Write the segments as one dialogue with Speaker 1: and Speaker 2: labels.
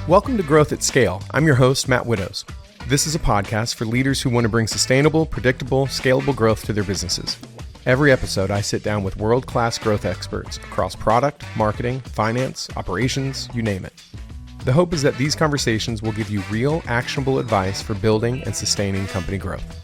Speaker 1: Welcome to Growth at Scale. I'm your host, Matt Widdoes. This is a podcast for leaders who want to bring sustainable, predictable, scalable growth to their businesses. Every episode, I sit down with world-class growth experts across product, marketing, finance, operations, you name it. The hope is that these conversations will give you real, actionable advice for building and sustaining company growth.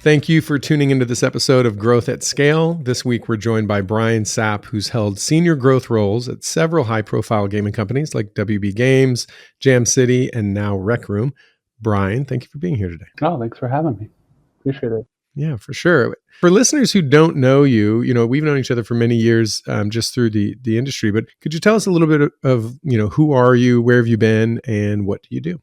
Speaker 1: Thank you for tuning into this episode of Growth at Scale. This week, we're joined by Brian Sapp, who's held senior growth roles at several high-profile gaming companies like WB Games, Jam City, and now Rec Room. Brian, thank you for being here today.
Speaker 2: Oh, thanks for having me. Appreciate it.
Speaker 1: Yeah, for sure. For listeners who don't know you, we've known each other for many years just through the industry, but could you tell us a little bit of who are you, where have you been, and what do you do?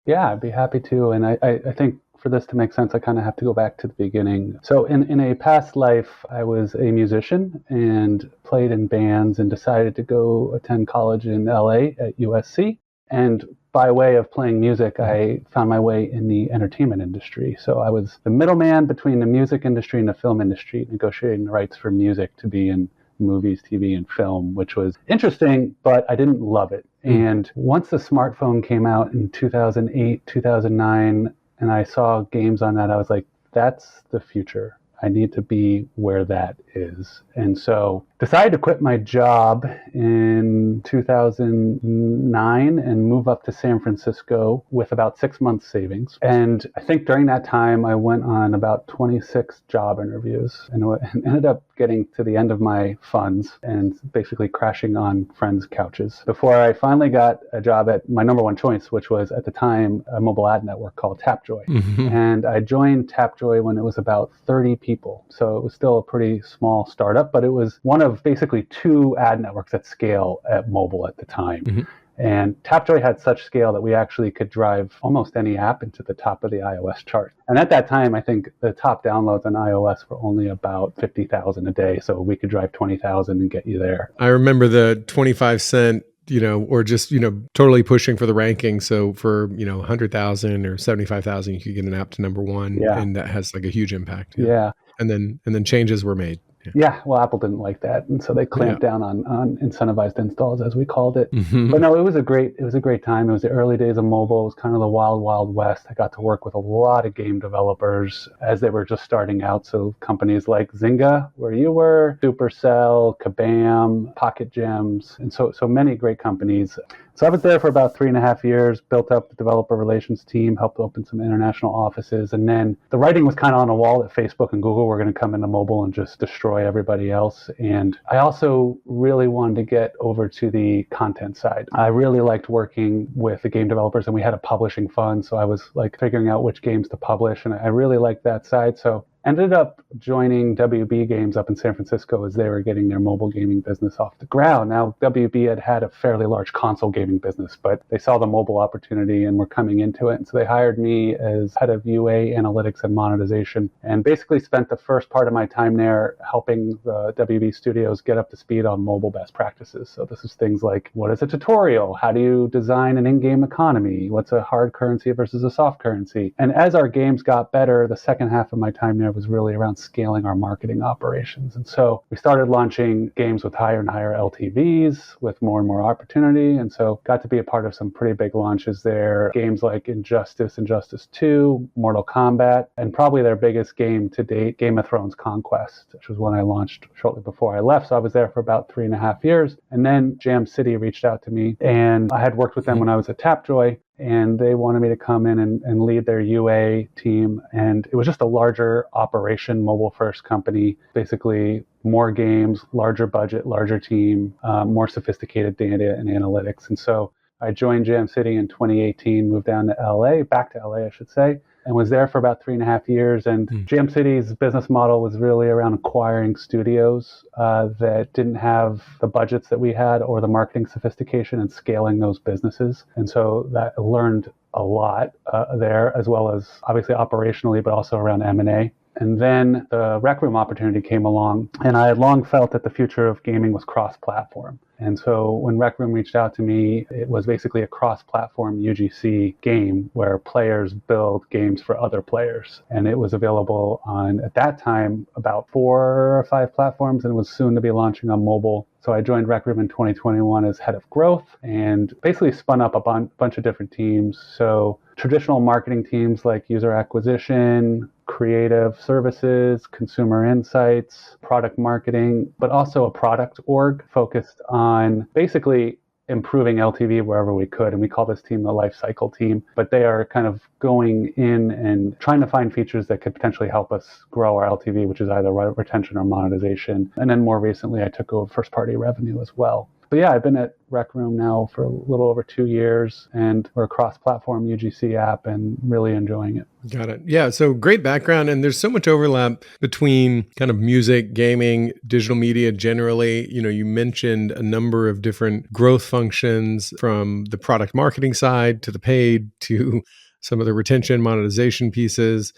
Speaker 2: Yeah, I'd be happy to. And I think for this to make sense, I kind of have to go back to the beginning. So in a past life, I was a musician and played in bands and decided to go attend college in LA at USC. And by way of playing music, I found my way in the entertainment industry. So I was the middleman between the music industry and the film industry, negotiating the rights for music to be in movies, TV, and film, which was interesting, but I didn't love it. And once the smartphone came out in 2008, 2009, and I saw games on that, I was like, that's the future. I need to be where that is. And so decided to quit my job in 2009 and move up to San Francisco with about 6 months savings. And I think during that time, I went on about 26 job interviews and ended up getting to the end of my funds and basically crashing on friends' couches before I finally got a job at my number one choice, which was at the time a mobile ad network called Tapjoy. And I joined Tapjoy when it was about 30 people. So it was still a pretty small startup, but it was one of basically two ad networks at scale at mobile at the time. And Tapjoy had such scale that we actually could drive almost any app into the top of the iOS chart. And at that time, I think the top downloads on iOS were only about 50,000 a day. So we could drive 20,000 and get you there.
Speaker 1: I remember the 25 cent, or just, totally pushing for the ranking. So for, 100,000 or 75,000, you could get an app to number one.
Speaker 2: Yeah.
Speaker 1: And that has like a huge impact.
Speaker 2: Yeah.
Speaker 1: And then changes were made.
Speaker 2: Yeah, well, Apple didn't like that, and so they clamped down on incentivized installs, as we called it. But no, it was a great time. It was the early days of mobile. It was kind of the wild, wild west. I got to work with a lot of game developers as they were just starting out. So companies like Zynga, where you were, Supercell, Kabam, Pocket Gems, and so many great companies. So I was there for about 3.5 years, built up the developer relations team, helped open some international offices. And then the writing was kind of on the wall that Facebook and Google were going to come into mobile and just destroy everybody else. And I also really wanted to get over to the content side. I really liked working with the game developers, and we had a publishing fund. So I was like figuring out which games to publish. And I really liked that side. So ended up joining WB Games up in San Francisco as they were getting their mobile gaming business off the ground. Now, WB had a fairly large console gaming business, but they saw the mobile opportunity and were coming into it. And so they hired me as head of UA, analytics, and monetization, and basically spent the first part of my time there helping the WB studios get up to speed on mobile best practices. So this is things like, what is a tutorial? How do you design an in-game economy? What's a hard currency versus a soft currency? And as our games got better, the second half of my time there was really around scaling our marketing operations. And so we started launching games with higher and higher LTVs with more and more opportunity. And so got to be a part of some pretty big launches there. Games like Injustice 2, Mortal Kombat, and probably their biggest game to date, Game of Thrones Conquest, which was one I launched shortly before I left. So I was there for about 3.5 years. And then Jam City reached out to me, and I had worked with them when I was at Tapjoy, and they wanted me to come in and lead their UA team. And it was just a larger operation, mobile-first company, basically more games, larger budget, larger team, more sophisticated data and analytics. And so I joined Jam City in 2018, moved down to LA, back to LA, I should say, and was there for about 3.5 years. And Jam City's business model was really around acquiring studios that didn't have the budgets that we had or the marketing sophistication and scaling those businesses. And so that I learned a lot there, as well as obviously operationally, but also around M&A. And then the Rec Room opportunity came along, and I had long felt that the future of gaming was cross-platform. And so when Rec Room reached out to me, it was basically a cross-platform UGC game where players build games for other players. And it was available on, at that time, about 4 or 5 platforms, and was soon to be launching on mobile. So I joined Rec Room in 2021 as head of growth and basically spun up a bunch of different teams. So traditional marketing teams like user acquisition, creative services, consumer insights, product marketing, but also a product org focused on basically improving LTV wherever we could. And we call this team the life cycle team, but they are kind of going in and trying to find features that could potentially help us grow our LTV, which is either retention or monetization. And then more recently, I took over first party revenue as well. But yeah, I've been at Rec Room now for a little over 2 years, and we're a cross-platform UGC app and really enjoying it.
Speaker 1: Got it. Yeah. So great background. And there's so much overlap between kind of music, gaming, digital media generally. You mentioned a number of different growth functions from the product marketing side to the paid to some of the retention monetization pieces.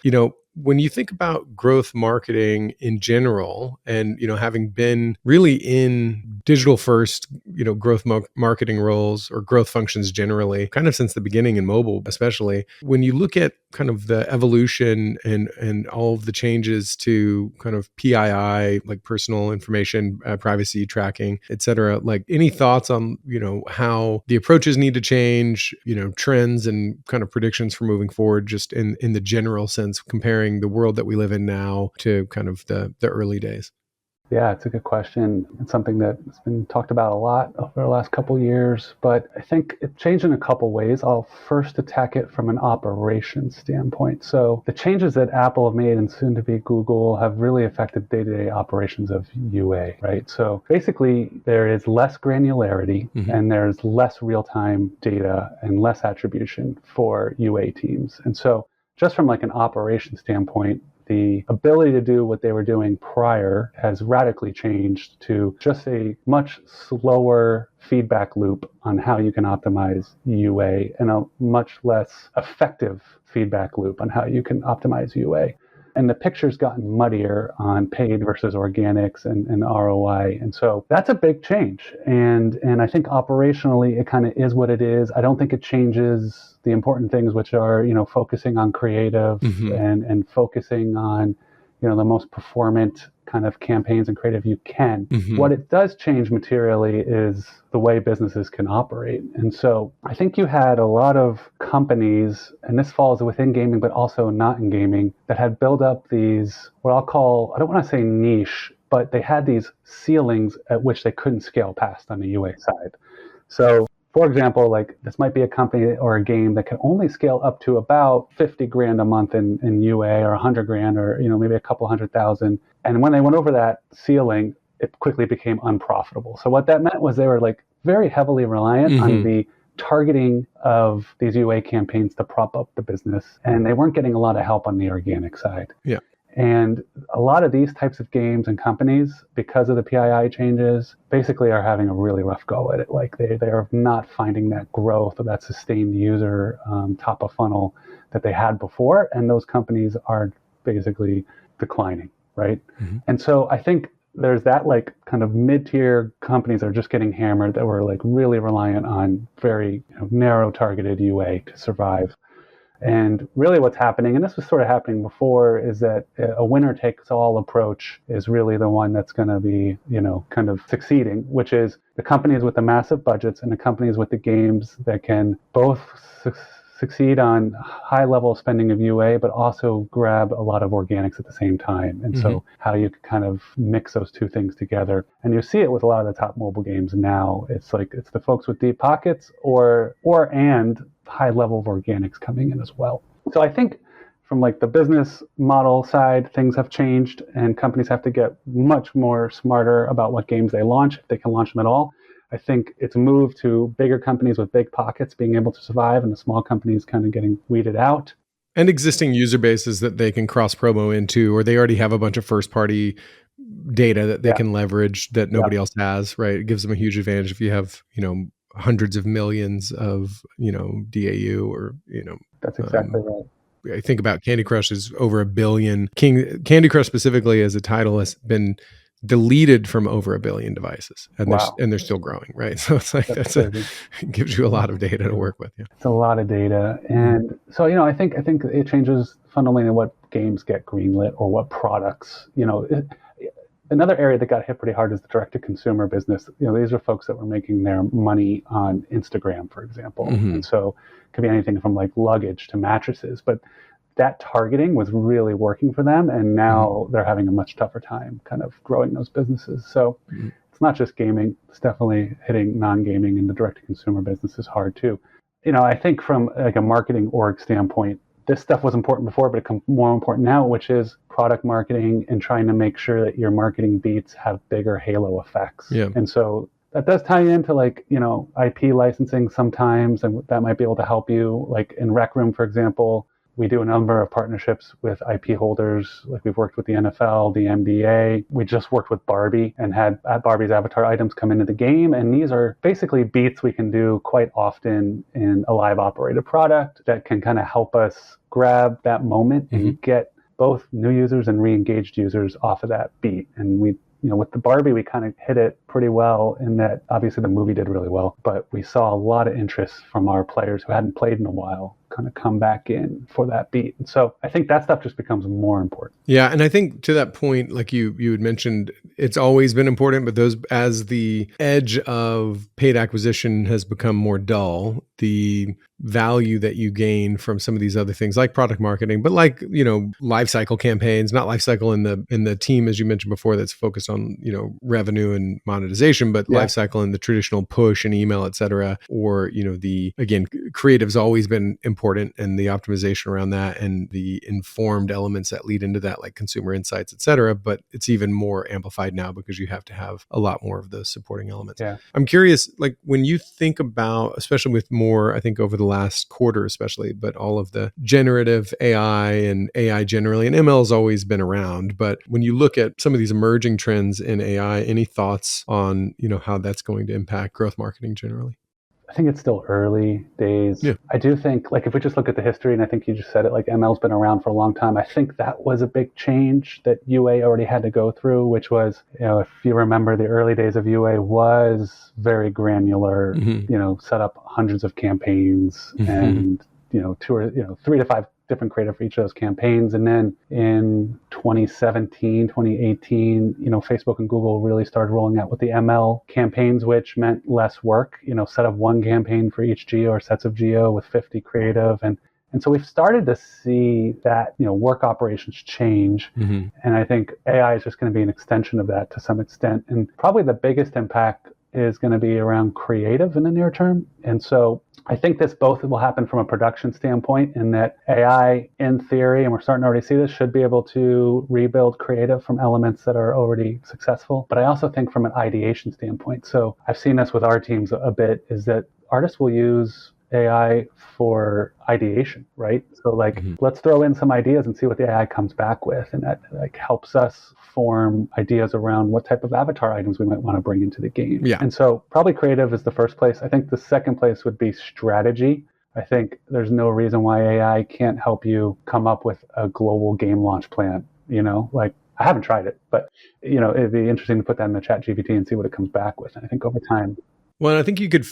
Speaker 1: When you think about growth marketing in general and, having been really in digital first, growth marketing roles or growth functions generally, kind of since the beginning in mobile, especially when you look at kind of the evolution and all of the changes to kind of PII, like personal information, privacy tracking, et cetera, like any thoughts on, how the approaches need to change, trends and kind of predictions for moving forward, just in the general sense, comparing the world that we live in now to kind of the early days?
Speaker 2: Yeah, it's a good question. It's something that's been talked about a lot over the last couple of years, but I think it changed in a couple ways. I'll first attack it from an operations standpoint. So the changes that Apple have made and soon to be Google have really affected day-to-day operations of UA, right? So basically there is less granularity and there's less real-time data and less attribution for UA teams. And so just from like an operation standpoint, the ability to do what they were doing prior has radically changed to just a much slower feedback loop on how you can optimize UA and a much less effective feedback loop on how you can optimize UA. And the picture's gotten muddier on paid versus organics and ROI. And so that's a big change. And I think operationally, it kind of is what it is. I don't think it changes the important things, which are, focusing on creative and focusing on, the most performant kind of campaigns and creative you can. What it does change materially is the way businesses can operate. And so I think you had a lot of companies, and this falls within gaming, but also not in gaming, that had built up these, what I'll call, I don't want to say niche, but they had these ceilings at which they couldn't scale past on the UA side. So for example, like this might be a company or a game that can only scale up to about 50 grand a month in UA or 100 grand or, maybe a couple 100,000. And when they went over that ceiling, it quickly became unprofitable. So what that meant was they were like very heavily reliant on the targeting of these UA campaigns to prop up the business. And they weren't getting a lot of help on the organic side.
Speaker 1: Yeah.
Speaker 2: And a lot of these types of games and companies, because of the PII changes, basically are having a really rough go at it. Like they are not finding that growth or that sustained user top of funnel that they had before. And those companies are basically declining, right? And so I think there's that like kind of mid-tier companies that are just getting hammered that were like really reliant on very narrow targeted UA to survive. And really what's happening, and this was sort of happening before, is that a winner-takes-all approach is really the one that's going to be, kind of succeeding, which is the companies with the massive budgets and the companies with the games that can both succeed on high level spending of UA, but also grab a lot of organics at the same time. And so how you can kind of mix those two things together. And you see it with a lot of the top mobile games now. It's like, it's the folks with deep pockets and high level of organics coming in as well. So I think from like the business model side, things have changed and companies have to get much more smarter about what games they launch, if they can launch them at all. I think it's moved to bigger companies with big pockets being able to survive and the small companies kind of getting weeded out.
Speaker 1: And existing user bases that they can cross promo into, or they already have a bunch of first party data that they can leverage that nobody else has, right? It gives them a huge advantage if you have, hundreds of millions of, DAU or,
Speaker 2: That's exactly right.
Speaker 1: I think about Candy Crush is over 1 billion. Candy Crush specifically as a title has been deleted from over 1 billion devices, and
Speaker 2: Wow.
Speaker 1: they're still growing, right? So it's like it gives you a lot of data to work with. Yeah.
Speaker 2: It's a lot of data, and so I think it changes fundamentally what games get greenlit or what products. Another area that got hit pretty hard is the direct-to-consumer business. These are folks that were making their money on Instagram, for example, and so it could be anything from like luggage to mattresses, but that targeting was really working for them, and now they're having a much tougher time kind of growing those businesses. So it's not just gaming; it's definitely hitting non-gaming, and the direct-to-consumer business is hard too. I think from like a marketing org standpoint, this stuff was important before, but it becomes more important now, which is product marketing and trying to make sure that your marketing beats have bigger halo effects.
Speaker 1: Yeah.
Speaker 2: And so that does tie into like, IP licensing sometimes, and that might be able to help you. Like in Rec Room, for example, we do a number of partnerships with IP holders. Like we've worked with the NFL, the NBA. We just worked with Barbie and had Barbie's avatar items come into the game. And these are basically beats we can do quite often in a live operated product that can kind of help us grab that moment and get both new users and re-engaged users off of that beat. And we, with the Barbie, we kind of hit it pretty well in that obviously the movie did really well, but we saw a lot of interest from our players who hadn't played in a while kind of come back in for that beat. And so I think that stuff just becomes more important.
Speaker 1: Yeah. And I think to that point, like you had mentioned, it's always been important, but as the edge of paid acquisition has become more dull, the value that you gain from some of these other things like product marketing, but like, life cycle campaigns, not life cycle in the team, as you mentioned before, that's focused on, revenue and monetization, but life cycle in the traditional push and email, et cetera. Or, again, creative's always been important, and the optimization around that and the informed elements that lead into that, like consumer insights, et cetera. But it's even more amplified now because you have to have a lot more of those supporting elements.
Speaker 2: Yeah.
Speaker 1: I'm curious, like when you think about, especially with more, I think over the last quarter especially, but all of the generative AI and AI generally, and ML has always been around. But when you look at some of these emerging trends in AI, any thoughts on, how that's going to impact growth marketing generally?
Speaker 2: I think it's still early days. Yeah. I do think, like, if we just look at the history, and I think you just said it, like ML's been around for a long time. I think that was a big change that UA already had to go through, which was, if you remember, the early days of UA was very granular, set up hundreds of campaigns and, 3 to 5 different creative for each of those campaigns. And then in 2017, 2018, Facebook and Google really started rolling out with the ML campaigns, which meant less work, set up one campaign for each geo or sets of geo with 50 creative. And so we've started to see that, work operations change. And I think AI is just going to be an extension of that to some extent. And probably the biggest impact is going to be around creative in the near term. And so I think this both will happen from a production standpoint, in that AI, in theory, and we're starting to already see this, should be able to rebuild creative from elements that are already successful. But I also think from an ideation standpoint, so I've seen this with our teams a bit, is that artists will use AI for ideation, right? So let's throw in some ideas and see what the AI comes back with. And that helps us form ideas around what type of avatar items we might want to bring into the game.
Speaker 1: Yeah.
Speaker 2: And so probably creative is the first place. I think the second place would be strategy. I think there's no reason why AI can't help you come up with a global game launch plan. I haven't tried it, but it'd be interesting to put that in the chat GPT and see what it comes back with. And I think over time.
Speaker 1: Well, I think you could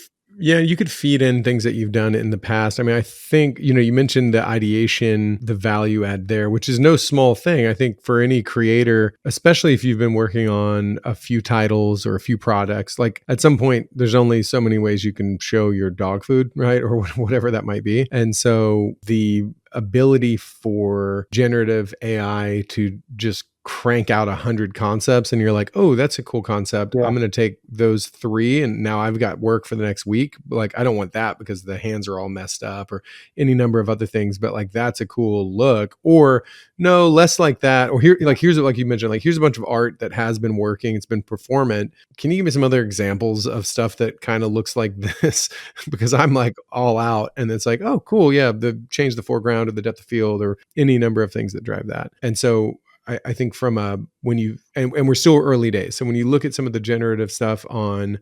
Speaker 1: feed in things that you've done in the past. I mean, I think, you mentioned the ideation, the value add there, which is no small thing. I think for any creator, especially if you've been working on a few titles or a few products, like at some point, there's only so many ways you can show your dog food, right? Or whatever that might be. And so the ability for generative AI to just crank out 100 concepts and you're like, oh, that's a cool concept. Yeah. I'm going to take those 3 and now I've got work for the next week. Like, I don't want that because the hands are all messed up or any number of other things, but like, that's a cool look. Or no, less like that. Or here's like you mentioned, like, here's a bunch of art that has been working. It's been performant. Can you give me some other examples of stuff that kind of looks like this? Because I'm like all out and it's like, oh, cool. Yeah. Change the foreground or the depth of field or any number of things that drive that. And so I think from when we're still early days. So when you look at some of the generative stuff on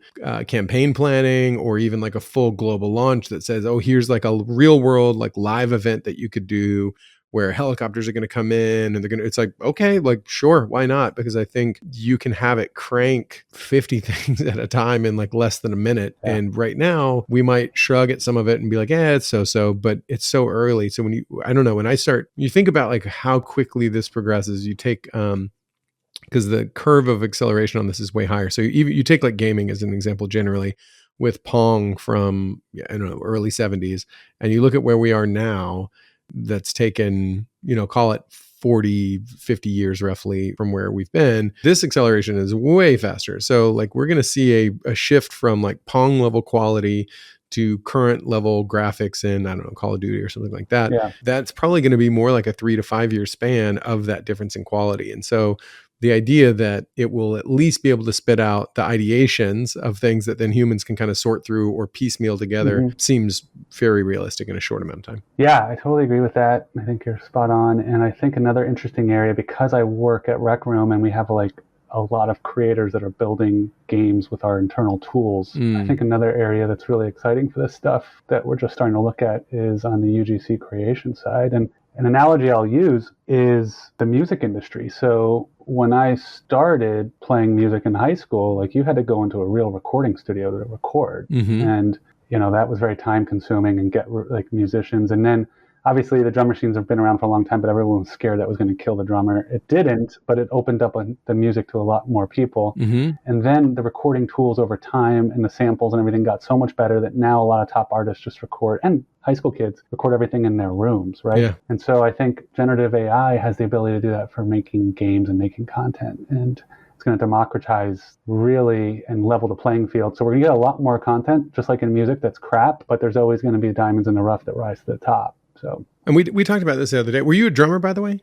Speaker 1: campaign planning or even like a full global launch that says, oh, here's like a real world, like live event that you could do where helicopters are going to come in and it's like, okay, like, sure, why not? Because I think you can have it crank 50 things at a time in like less than a minute.
Speaker 2: Yeah.
Speaker 1: And right now we might shrug at some of it and be like, it's so, but it's so early. So I don't know, when you think about like how quickly this progresses, you take, because the curve of acceleration on this is way higher. So you take like gaming as an example generally, with Pong from, I don't know, early 70s, and you look at where we are now, that's taken, call it 40, 50 years roughly from where we've been. This acceleration is way faster. So like we're going to see a shift from like Pong level quality to current level graphics in, I don't know, Call of Duty or something like that.
Speaker 2: Yeah.
Speaker 1: That's probably going to be more like a 3 to 5 year span of that difference in quality. And so the idea that it will at least be able to spit out the ideations of things that then humans can kind of sort through or piecemeal together seems very realistic in a short amount of time.
Speaker 2: Yeah, I totally agree with that. I think you're spot on. And I think another interesting area, because I work at Rec Room and we have like a lot of creators that are building games with our internal tools. I think another area that's really exciting for this stuff that we're just starting to look at is on the UGC creation side. And an analogy I'll use is the music industry. So when I started playing music in high school, like you had to go into a real recording studio to record. And, that was very time consuming and get like musicians. And then obviously the drum machines have been around for a long time, but everyone was scared that was going to kill the drummer. It didn't, but it opened up the music to a lot more people. And then the recording tools over time and the samples and everything got so much better that now a lot of top artists just record, and high school kids record everything in their rooms, right?
Speaker 1: Yeah.
Speaker 2: And so I think generative AI has the ability to do that for making games and making content. And it's going to democratize really and level the playing field. So we're going to get a lot more content, just like in music, that's crap, but there's always going to be diamonds in the rough that rise to the top. So,
Speaker 1: and we talked about this the other day. Were you a drummer, by the way?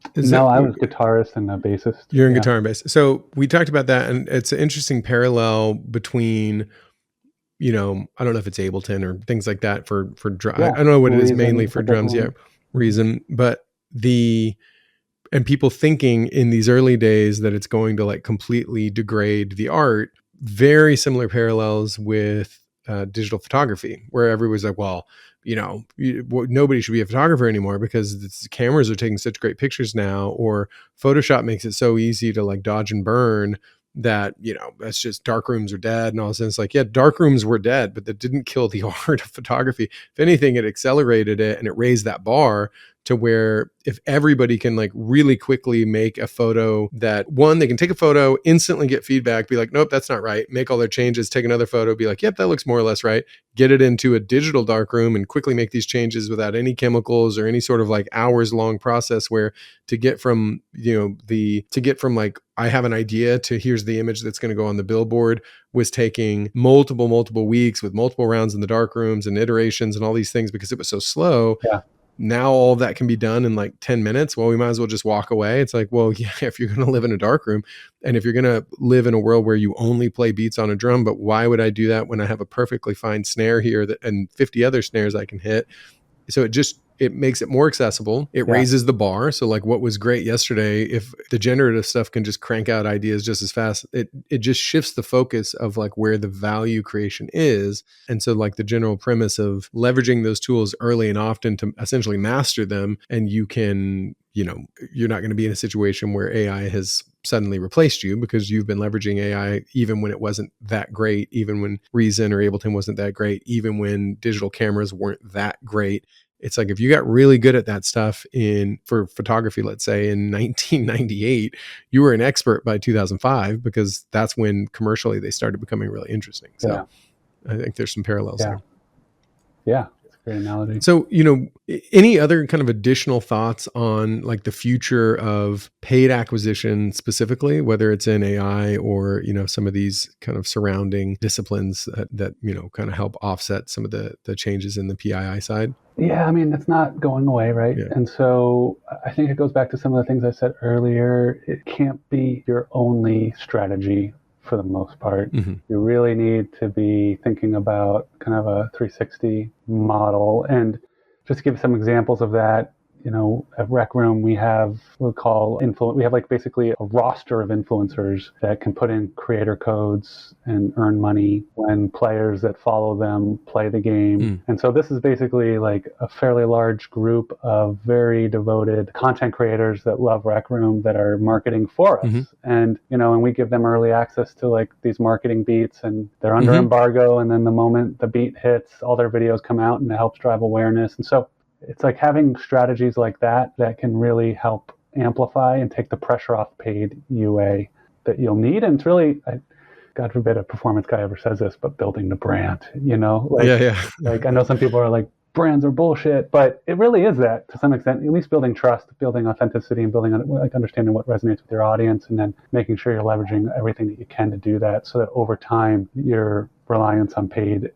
Speaker 2: I was guitarist and a bassist.
Speaker 1: You're in guitar and bass. So we talked about that, and it's an interesting parallel between, I don't know if it's Ableton or things like that for drum. I don't know what it is mainly for drums. Yeah, Reason, but and people thinking in these early days that it's going to like completely degrade the art. Very similar parallels with digital photography, where everyone's like, well, nobody should be a photographer anymore because cameras are taking such great pictures now, or Photoshop makes it so easy to like dodge and burn that, that's just darkrooms are dead and all this. And it's like, yeah, darkrooms were dead, but that didn't kill the art of photography. If anything, it accelerated it and it raised that bar to where if everybody can like really quickly make a photo that they can take a photo, instantly get feedback, be like, nope, that's not right. Make all their changes, take another photo, be like, yep, that looks more or less right. Get it into a digital darkroom and quickly make these changes without any chemicals or any sort of like hours long process, where to get from, like, I have an idea to here's the image that's going to go on the billboard was taking multiple weeks with multiple rounds in the dark rooms and iterations and all these things because it was so slow.
Speaker 2: Yeah.
Speaker 1: Now all that can be done in like 10 minutes. Well, we might as well just walk away. It's like, well, yeah, if you're going to live in a dark room and if you're going to live in a world where you only play beats on a drum, but why would I do that when I have a perfectly fine snare here and 50 other snares I can hit? So it makes it more accessible. It raises the bar. So like what was great yesterday, if the generative stuff can just crank out ideas just as fast, it just shifts the focus of like where the value creation is. And so like the general premise of leveraging those tools early and often to essentially master them, and you can, you're not going to be in a situation where AI has suddenly replaced you because you've been leveraging AI even when it wasn't that great, even when Reason or Ableton wasn't that great, even when digital cameras weren't that great. It's like, if you got really good at that stuff for photography, let's say in 1998, you were an expert by 2005, because that's when commercially they started becoming really interesting. So I think there's some parallels there.
Speaker 2: Yeah. Great analogy.
Speaker 1: So, any other kind of additional thoughts on like the future of paid acquisition specifically, whether it's in AI or, some of these kind of surrounding disciplines that kind of help offset some of the changes in the PII side?
Speaker 2: Yeah, I mean, it's not going away, right? Yeah. And so I think it goes back to some of the things I said earlier. It can't be your only strategy for the most part. You really need to be thinking about kind of a 360 model. And just to give some examples of that, at Rec Room, we have we have like basically a roster of influencers that can put in creator codes and earn money when players that follow them play the game. And so this is basically like a fairly large group of very devoted content creators that love Rec Room that are marketing for us. And, and we give them early access to like these marketing beats, and they're under embargo. And then the moment the beat hits, all their videos come out, and it helps drive awareness. And so it's like having strategies like that can really help amplify and take the pressure off paid UA that you'll need. And it's really, God forbid a performance guy ever says this, but building the brand, like I know some people are like, brands are bullshit, but it really is that to some extent, at least building trust, building authenticity, and building like understanding what resonates with your audience, and then making sure you're leveraging everything that you can to do that, so that over time your reliance on paid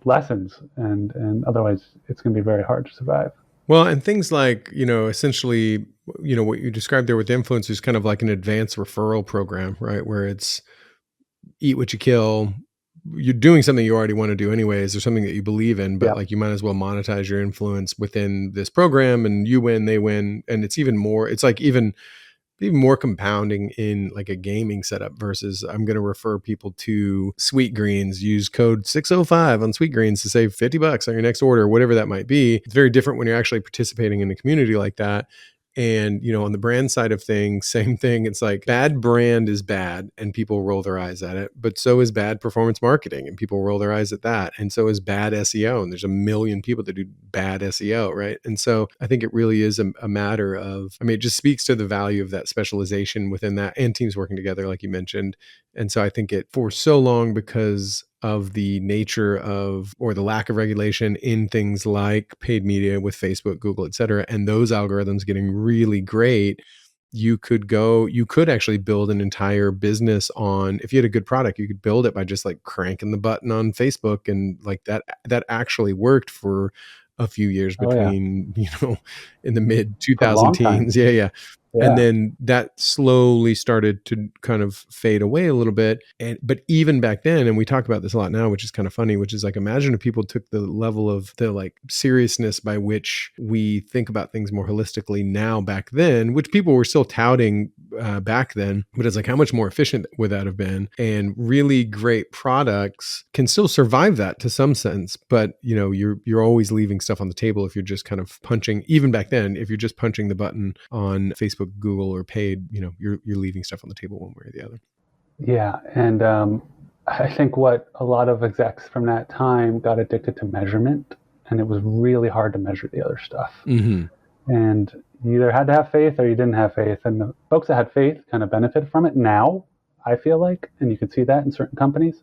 Speaker 2: lessens, and otherwise it's going to be very hard to survive.
Speaker 1: Well, and things like, essentially, what you described there with influencers, kind of like an advanced referral program, right? Where it's eat what you kill. You're doing something you already want to do anyways, or something that you believe in, but like you might as well monetize your influence within this program, and you win, they win. And it's even more, it's like even more compounding in like a gaming setup versus I'm going to refer people to Sweet Greens, use code 605 on Sweet Greens to save $50 on your next order, whatever that might be. It's very different when you're actually participating in a community like that. And, on the brand side of things, same thing. It's like bad brand is bad and people roll their eyes at it, but so is bad performance marketing and people roll their eyes at that. And so is bad SEO. And there's a million people that do bad SEO, right? And so I think it really is a matter of, it just speaks to the value of that specialization within that and teams working together, like you mentioned. And so I think it for so long, because of the nature of, or the lack of regulation in things like paid media with Facebook, Google, et cetera, and those algorithms getting really great, you could actually build an entire business on, if you had a good product, you could build it by just like cranking the button on Facebook. And like that actually worked for a few years between, in the mid 2000 teens. Yeah. And then that slowly started to kind of fade away a little bit. But even back then, and we talk about this a lot now, which is kind of funny, which is like, imagine if people took the level of the like seriousness by which we think about things more holistically now back then, which people were still touting back then, but it's like, how much more efficient would that have been? And really great products can still survive that to some sense, but you're always leaving stuff on the table if you're just kind of punching, even back then, if you're just punching the button on Facebook, Google, or paid, you're leaving stuff on the table one way or the other.
Speaker 2: Yeah. And I think what a lot of execs from that time got addicted to measurement, and it was really hard to measure the other stuff. And you either had to have faith or you didn't have faith. And the folks that had faith kind of benefited from it now, I feel like, and you can see that in certain companies.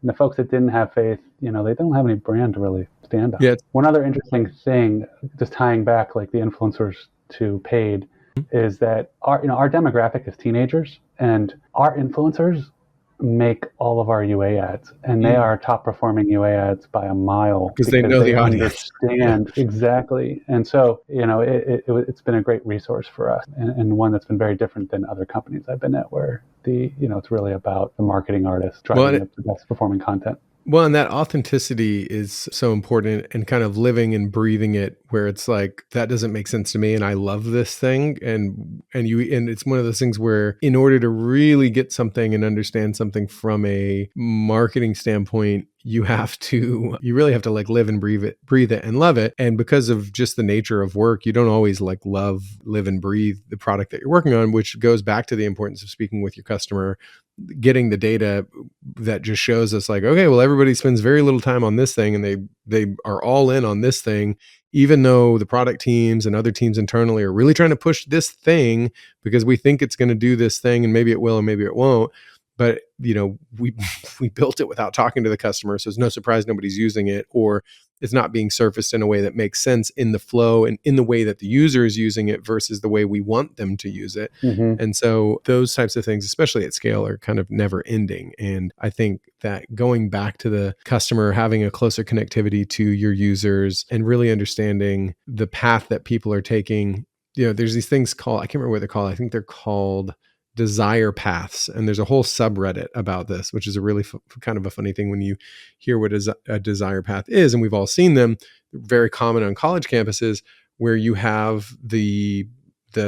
Speaker 2: And the folks that didn't have faith, they don't have any brand to really stand on. One other interesting thing, just tying back like the influencers to paid, is that our demographic is teenagers, and our influencers make all of our UA ads, and they are top performing UA ads by a mile
Speaker 1: because they know the audience.
Speaker 2: Understand exactly. And so it's been a great resource for us, and one that's been very different than other companies I've been at, where it's really about the marketing artist driving the best performing content.
Speaker 1: Well, and that authenticity is so important, and kind of living and breathing it, where it's like, that doesn't make sense to me, and I love this thing. And it's one of those things where, in order to really get something and understand something from a marketing standpoint, you really have to like live and breathe it and love it. And because of just the nature of work, you don't always like live and breathe the product that you're working on, which goes back to the importance of speaking with your customer, getting the data that just shows us like, okay, well, everybody spends very little time on this thing, and they are all in on this thing, even though the product teams and other teams internally are really trying to push this thing because we think it's going to do this thing, and maybe it will and maybe it won't. But, we built it without talking to the customer. So it's no surprise nobody's using it, or it's not being surfaced in a way that makes sense in the flow and in the way that the user is using it versus the way we want them to use it. And so those types of things, especially at scale, are kind of never ending. And I think that going back to the customer, having a closer connectivity to your users and really understanding the path that people are taking, there's these things called, I can't remember what they're called. I think they're called desire paths. And there's a whole subreddit about this, which is a really kind of a funny thing when you hear what a desire path is. And we've all seen them. They're very common on college campuses, where you have the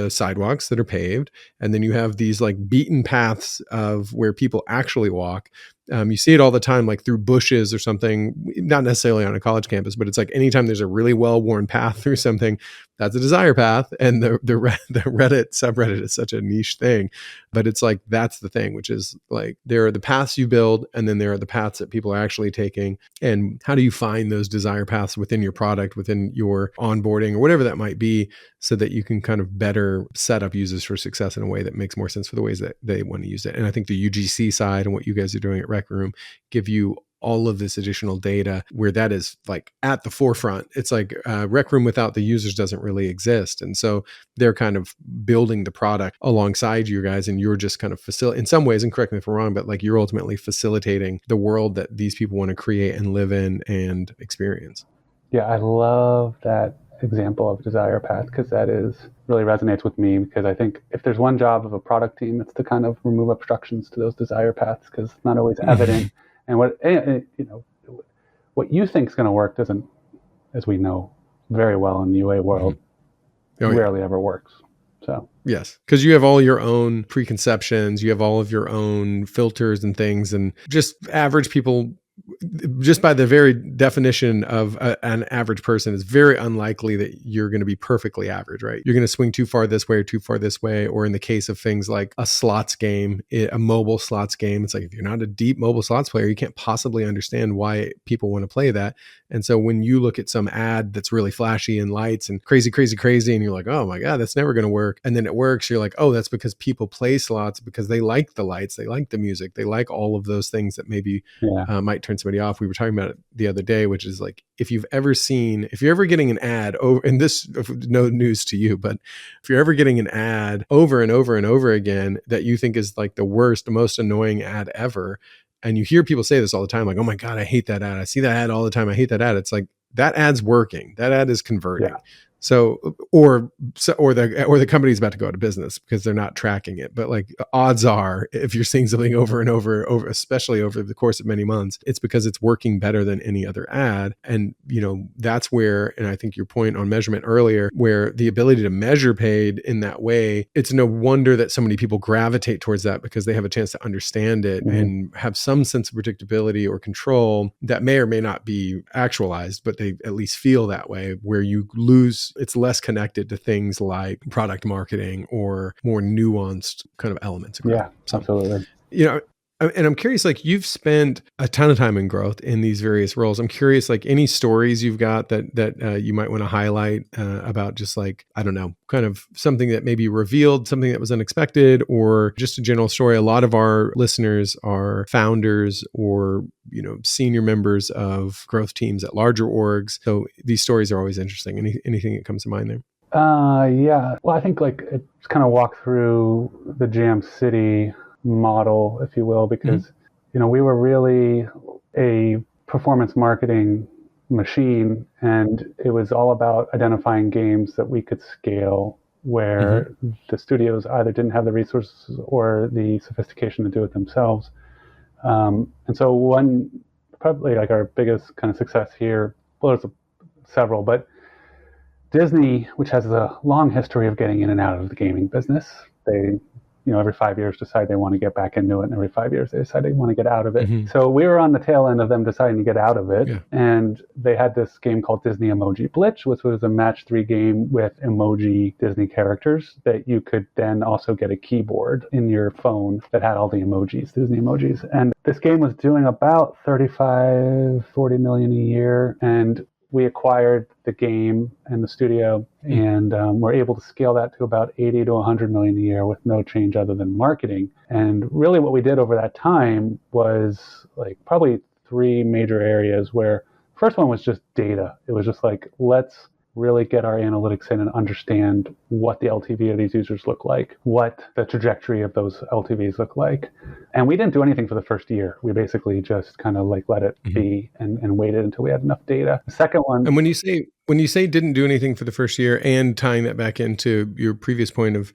Speaker 1: sidewalks that are paved, and then you have these like beaten paths of where people actually walk. You see it all the time, like through bushes or something, not necessarily on a college campus, but it's like anytime there's a really well-worn path through something, that's a desire path. And the Reddit subreddit is such a niche thing, but it's like, that's the thing, which is like, there are the paths you build, and then there are the paths that people are actually taking. And how do you find those desire paths within your product, within your onboarding or whatever that might be, so that you can kind of better set up users for success in a way that makes more sense for the ways that they want to use it. And I think the UGC side and what you guys are doing at Rec Room give you all of this additional data where that is like at the forefront. It's like Rec Room without the users doesn't really exist. And so they're kind of building the product alongside you guys, and you're just kind of in some ways, and correct me if I'm wrong, but like you're ultimately facilitating the world that these people want to create and live in and experience.
Speaker 2: Yeah, I love that example of desire path, because that really resonates with me, because I think if there's one job of a product team, it's to kind of remove obstructions to those desire paths, because it's not always evident. And what you think is going to work doesn't, as we know very well in the UA world, rarely ever works. So
Speaker 1: yes, because you have all your own preconceptions, you have all of your own filters and things, and just average people, just by the very definition of an average person, is very unlikely that you're going to be perfectly average, right? You're going to swing too far this way or too far this way. Or in the case of things like a slots game, a mobile slots game, it's like, if you're not a deep mobile slots player, you can't possibly understand why people want to play that. And so when you look at some ad that's really flashy and lights and crazy, and you're like, oh my God, that's never going to work. And then it works. You're like, oh, that's because people play slots because they like the lights, they like the music, they like all of those things that maybe might turn somebody off. We were talking about it the other day, which is like, if you're ever getting an ad over, and this, no news to you, but if you're ever getting an ad over and over and over again that you think is like the worst, most annoying ad ever, and you hear people say this all the time, like, oh my God, I hate that ad. I see that ad all the time. I hate that ad. It's like, that ad's working. That ad is converting. Yeah. So, or the company's about to go out of business because they're not tracking it. But like, odds are, if you're seeing something over and over, especially over the course of many months, it's because it's working better than any other ad. And that's where, and I think your point on measurement earlier, where the ability to measure paid in that way, it's no wonder that so many people gravitate towards that, because they have a chance to understand it and have some sense of predictability or control that may or may not be actualized, but they at least feel that way, where you lose. It's less connected to things like product marketing or more nuanced kind of elements of growth.
Speaker 2: Yeah, absolutely.
Speaker 1: And I'm curious, like, you've spent a ton of time in growth in these various roles. I'm curious, like, any stories you've got that you might want to highlight about just like, I don't know, kind of something that maybe revealed something that was unexpected, or just a general story. A lot of our listeners are founders or, senior members of growth teams at larger orgs. So these stories are always interesting. Anything that comes to mind there?
Speaker 2: Yeah. Well, I think like it's kind of walk through the Jam City model, if you will, because we were really a performance marketing machine, and it was all about identifying games that we could scale, where the studios either didn't have the resources or the sophistication to do it themselves. And so probably like our biggest kind of success here, well, there's several, but Disney, which has a long history of getting in and out of the gaming business, they every 5 years decide they want to get back into it, and every 5 years they decide they want to get out of it. So we were on the tail end of them deciding to get out of it, and they had this game called Disney Emoji Blitz, which was a match 3 game with emoji Disney characters that you could then also get a keyboard in your phone that had all the emojis, Disney emojis. And this game was doing about 40 million a year, and we acquired the game and the studio, and we're able to scale that to about 80 to 100 million a year with no change other than marketing. And really what we did over that time was like probably 3 major areas, where first one was just data. It was just like, let's really get our analytics in and understand what the LTV of these users look like, what the trajectory of those LTVs look like. And we didn't do anything for the first year. We basically just kind of like let it be and waited until we had enough data. The second one.
Speaker 1: And when you say didn't do anything for the first year, and tying that back into your previous point of,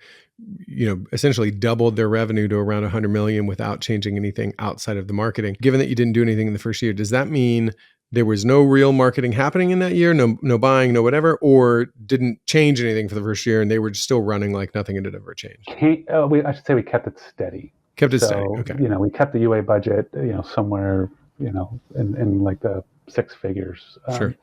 Speaker 1: essentially doubled their revenue to around 100 million without changing anything outside of the marketing, given that you didn't do anything in the first year, does that mean there was no real marketing happening in that year, no buying, no whatever, or didn't change anything for the first year and they were just still running like nothing had ever changed?
Speaker 2: I should say we kept it steady.
Speaker 1: Kept it steady. Okay.
Speaker 2: We kept the UA budget, somewhere, in like the six figures.
Speaker 1: Sure.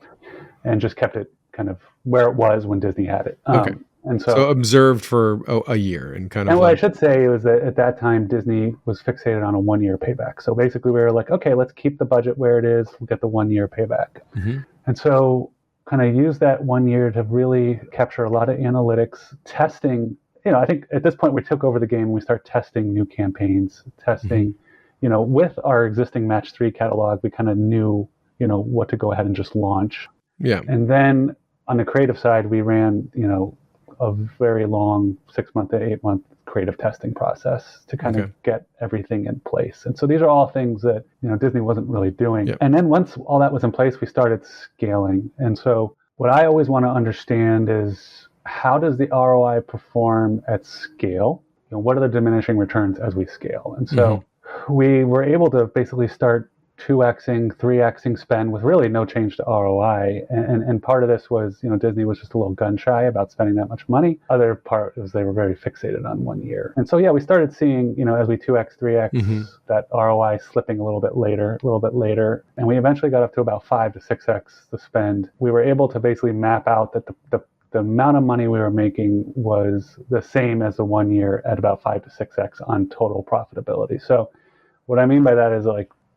Speaker 2: And just kept it kind of where it was when Disney had it.
Speaker 1: Okay.
Speaker 2: And
Speaker 1: so observed for a year and kind of.
Speaker 2: And what I should say was that at that time, Disney was fixated on a 1 year payback. So basically we were like, okay, let's keep the budget where it is. We'll get the 1 year payback. Mm-hmm. And so kind of use that 1 year to really capture a lot of analytics, testing. I think at this point we took over the game and we start testing new campaigns, testing, with our existing Match 3 catalog, we kind of knew, what to go ahead and just launch.
Speaker 1: Yeah.
Speaker 2: And then on the creative side, we ran, a very long 6 month to 8 month creative testing process to kind of get everything in place. And so these are all things that, Disney wasn't really doing. Yep. And then once all that was in place, we started scaling. And so what I always want to understand is, how does the ROI perform at scale? What are the diminishing returns as we scale? And so we were able to basically start 2xing, 3xing spend with really no change to ROI. And part of this was, Disney was just a little gun shy about spending that much money. Other part was they were very fixated on 1 year. And so, we started seeing, as we 2x, 3x, that ROI slipping a little bit later. And we eventually got up to about 5 to 6x the spend. We were able to basically map out that the amount of money we were making was the same as the 1 year at about 5 to 6x on total profitability. So what I mean by that is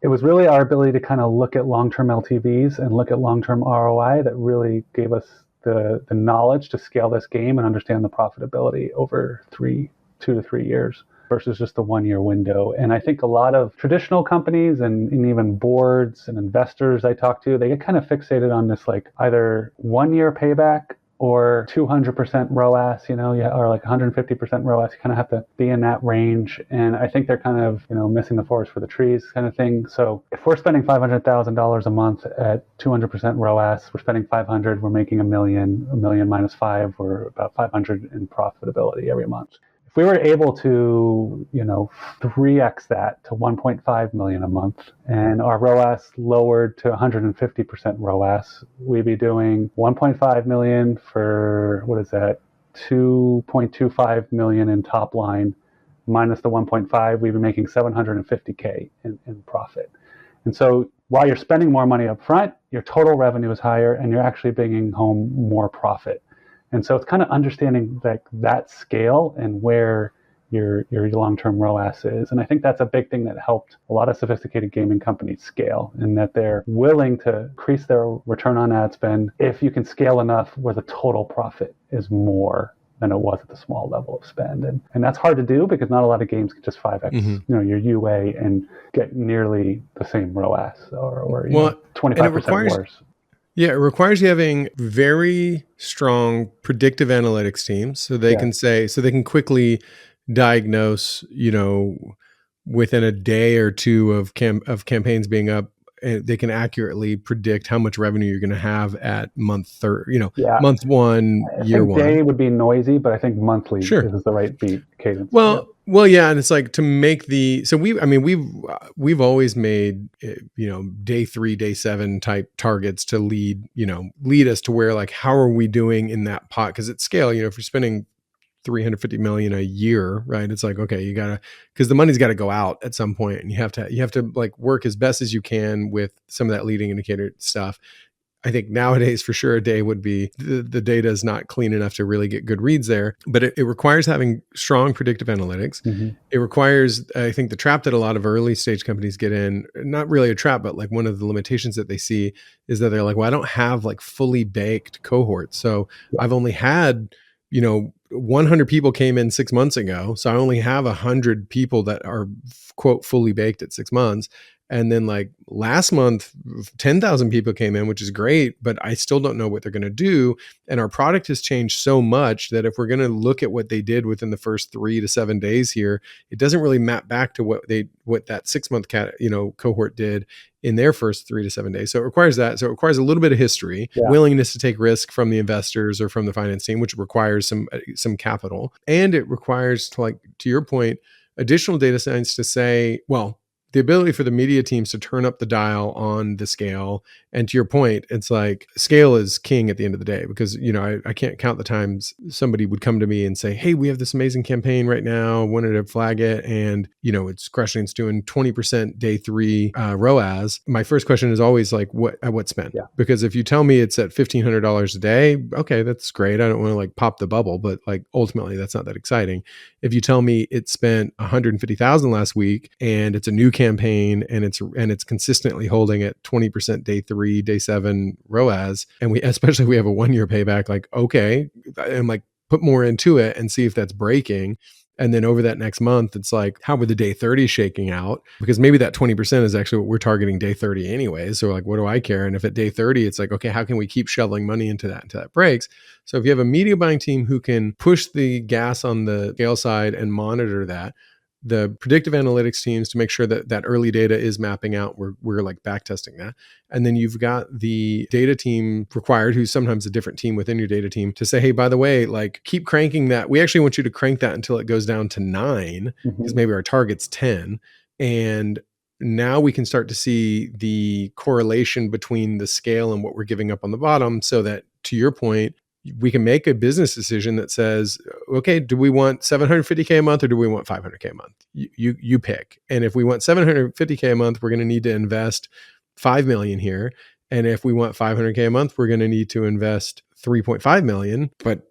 Speaker 2: it was really our ability to kind of look at long-term LTVs and look at long-term ROI that really gave us the knowledge to scale this game and understand the profitability over 2 to 3 years versus just the 1 year window. And I think a lot of traditional companies and even boards and investors I talk to, they get kind of fixated on this either 1 year payback or 200% ROAS, or 150% ROAS. You kind of have to be in that range. And I think they're kind of, missing the forest for the trees kind of thing. So if we're spending $500,000 a month at 200% ROAS, we're spending 500, we're making $1 million minus 5, we're about 500 in profitability every month. If we were able to, 3x that to 1.5 million a month and our ROAS lowered to 150% ROAS, we'd be doing 1.5 million for, 2.25 million in top line minus the 1.5, we'd be making 750K in profit. And so while you're spending more money up front, your total revenue is higher and you're actually bringing home more profit. And so it's kind of understanding that scale and where your long-term ROAS is. And I think that's a big thing that helped a lot of sophisticated gaming companies scale, in that they're willing to increase their return on ad spend if you can scale enough where the total profit is more than it was at the small level of spend. And that's hard to do because not a lot of games can just 5x your UA and get nearly the same ROAS or 25% worse.
Speaker 1: Yeah, it requires you having very strong predictive analytics teams so they can quickly diagnose, within a day or two of campaigns being up, they can accurately predict how much revenue you're going to have at month month one, year one.
Speaker 2: Day would be noisy, but I think monthly is the right beat cadence.
Speaker 1: Well, yeah, and it's to make we've always made day 3, day 7 type targets to lead us to where how are we doing in that pot, because at scale, if you're spending $350 million a year, right? It's okay, you gotta, because the money's got to go out at some point, and you have to work as best as you can with some of that leading indicator stuff. I think nowadays, for sure, a day would be, the data is not clean enough to really get good reads there, but it requires having strong predictive analytics. Mm-hmm. It requires, I think, the trap that a lot of early stage companies get in, not really a trap, but one of the limitations that they see is that they're well, I don't have fully baked cohorts. So I've only had, 100 people came in 6 months ago. So I only have 100 people that are, quote, fully baked at 6 months. And then last month, 10,000 people came in, which is great, but I still don't know what they're going to do. And our product has changed so much that if we're going to look at what they did within the first 3 to 7 days here, it doesn't really map back to what that 6 month cohort did in their first 3 to 7 days. So it requires that. So it requires a little bit of history, willingness to take risk from the investors or from the finance team, which requires some capital. And it requires, to your point, additional data science to say, well, the ability for the media teams to turn up the dial on the scale And to your point, it's like scale is king at the end of the day, because, I can't count the times somebody would come to me and say, hey, we have this amazing campaign right now. I wanted to flag it. And, it's crushing. It's doing 20% day 3 ROAS. My first question is always like, at what spend?
Speaker 2: Yeah.
Speaker 1: Because if you tell me it's at $1,500 a day, okay, that's great. I don't want to like pop the bubble, but like ultimately that's not that exciting. If you tell me it spent 150,000 last week and it's a new campaign and it's consistently holding at 20% day 3, day 7 ROAS, and we have a 1-year payback, like, okay, I'm like, put more into it and see if that's breaking. And then over that next month, it's like, how were the day 30 shaking out? Because maybe that 20% is actually what we're targeting day 30 anyways. So like, what do I care? And if at day 30, it's like, okay, how can we keep shoveling money into that until that breaks? So if you have a media buying team who can push the gas on the scale side and monitor that, the predictive analytics teams to make sure that that early data is mapping out, we're like back testing that. And then you've got the data team required, who's sometimes a different team within your data team, to say, hey, by the way, like keep cranking that. We actually want you to crank that until it goes down to 9, because maybe our target's 10. And now we can start to see the correlation between the scale and what we're giving up on the bottom, so that, to your point, we can make a business decision that says, okay, do we want $750K a month or do we want $500K a month? You pick. And if we want $750K a month, we're going to need to invest $5 million here. And if we want $500K a month, we're going to need to invest $3.5 million. But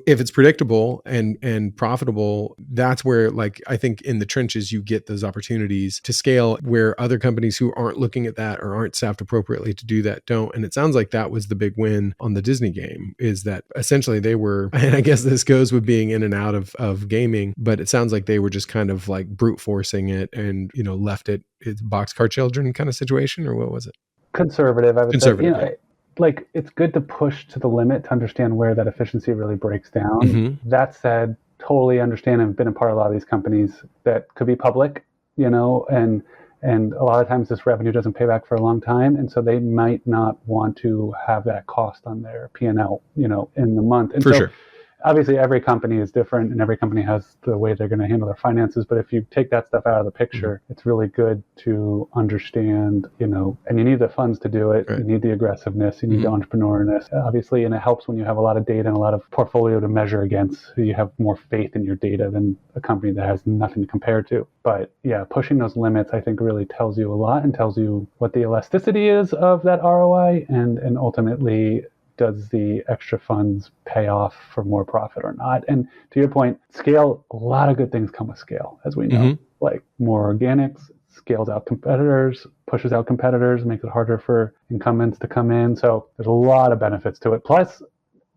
Speaker 1: if it's predictable and profitable, that's where, like, I think in the trenches, you get those opportunities to scale where other companies who aren't looking at that or aren't staffed appropriately to do that don't. And it sounds like that was the big win on the Disney game, is that essentially they were, and I guess this goes with being in and out of gaming, but it sounds like they were just kind of like brute forcing it and, left it's boxcar children kind of situation, or what was it?
Speaker 2: Conservative, I would
Speaker 1: Conservative,
Speaker 2: say. Like, it's good to push to the limit to understand where that efficiency really breaks down. That said, totally understand, and been a part of a lot of these companies that could be public, and a lot of times this revenue doesn't pay back for a long time, and so they might not want to have that cost on their P&L, in the month. And
Speaker 1: For
Speaker 2: so,
Speaker 1: sure.
Speaker 2: Obviously, every company is different, and every company has the way they're going to handle their finances. But if you take that stuff out of the picture, it's really good to understand, and you need the funds to do it.
Speaker 1: Right.
Speaker 2: You need the aggressiveness. You need the entrepreneurness, obviously. And it helps when you have a lot of data and a lot of portfolio to measure against. So you have more faith in your data than a company that has nothing to compare to. But yeah, pushing those limits, I think, really tells you a lot, and tells you what the elasticity is of that ROI, and ultimately, does the extra funds pay off for more profit or not? And to your point, scale, a lot of good things come with scale, as we know, like more organics, scales out competitors, pushes out competitors, makes it harder for incumbents to come in. So there's a lot of benefits to it. Plus,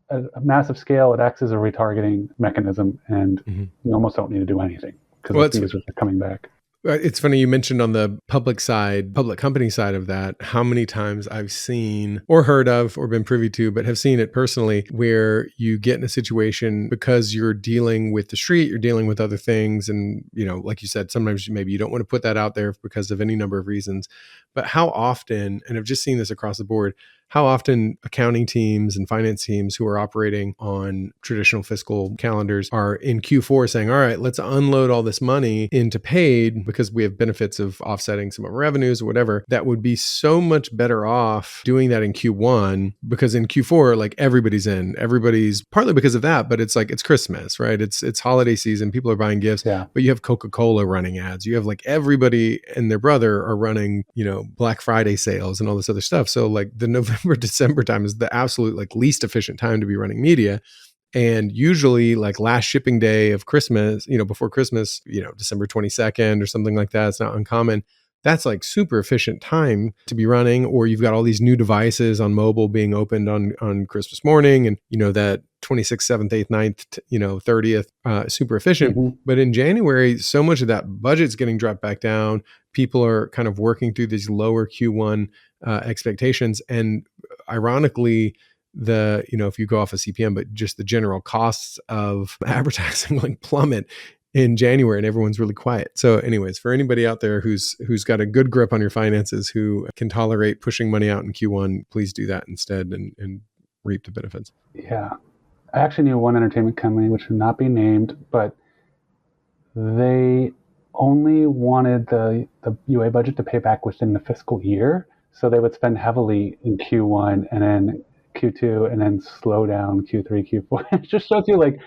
Speaker 2: a massive scale, it acts as a retargeting mechanism, and you almost don't need to do anything because the users are coming back.
Speaker 1: It's funny you mentioned on the public company side of that, how many times I've seen or heard of or been privy to, but have seen it personally, where you get in a situation because you're dealing with the street, you're dealing with other things. And, like you said, sometimes maybe you don't want to put that out there because of any number of reasons. But how often, and I've just seen this across the board, how often accounting teams and finance teams who are operating on traditional fiscal calendars are in Q4 saying, all right, let's unload all this money into paid because we have benefits of offsetting some of our revenues or whatever. That would be so much better off doing that in Q1, because in Q4, like everybody's partly because of that, but it's like, it's Christmas, right? It's holiday season. People are buying gifts, but you have Coca-Cola running ads. You have like everybody and their brother are running, Black Friday sales and all this other stuff. So like the November, December time is the absolute like least efficient time to be running media. And usually like last shipping day of Christmas, before Christmas, December 22nd or something like that, it's not uncommon. That's like super efficient time to be running. Or you've got all these new devices on mobile being opened on Christmas morning, and that 26th, 7th, 8th, 9th, 30th, super efficient. But in January, so much of that budget's getting dropped back down. People are kind of working through these lower Q1 expectations. And ironically, if you go off a CPM, but just the general costs of advertising like plummet in January, and everyone's really quiet. So anyways, for anybody out there who's got a good grip on your finances, who can tolerate pushing money out in Q1, please do that instead and reap the benefits.
Speaker 2: Yeah. I actually knew one entertainment company, which should not be named, but they only wanted the UA budget to pay back within the fiscal year. So they would spend heavily in Q1 and then Q2 and then slow down Q3, Q4. It just shows you like,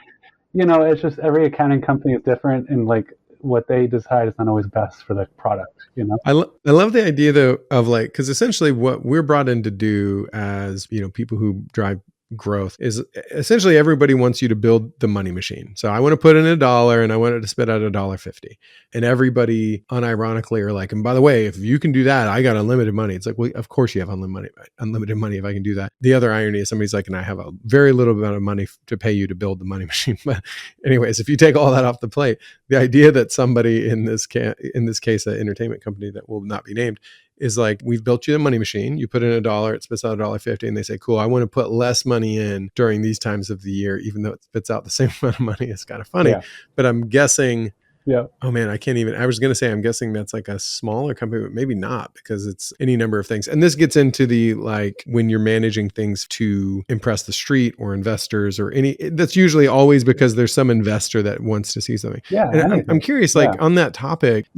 Speaker 2: it's just every accounting company is different, and like what they decide is not always best for the product.
Speaker 1: I love the idea though of like, because essentially what we're brought in to do as, people who drive growth is essentially everybody wants you to build the money machine. So I want to put in $1 and I want it to spit out $1.50. And everybody unironically are like, and by the way, if you can do that, I got unlimited money. It's like, well, of course you have unlimited money if I can do that. The other irony is somebody's like, and I have a very little amount of money to pay you to build the money machine. But anyways, if you take all that off the plate, the idea that somebody in this case, an entertainment company that will not be named, is like, we've built you a money machine. You put in $1, it spits out $1.50, and they say, cool, I want to put less money in during these times of the year, even though it spits out the same amount of money. It's kind of funny. Yeah. But I'm guessing, oh man, I was going to say, I'm guessing that's like a smaller company, but maybe not, because it's any number of things. And this gets into the, like, when you're managing things to impress the street or investors or that's usually always because there's some investor that wants to see something.
Speaker 2: Yeah.
Speaker 1: And I'm curious, like on that topic,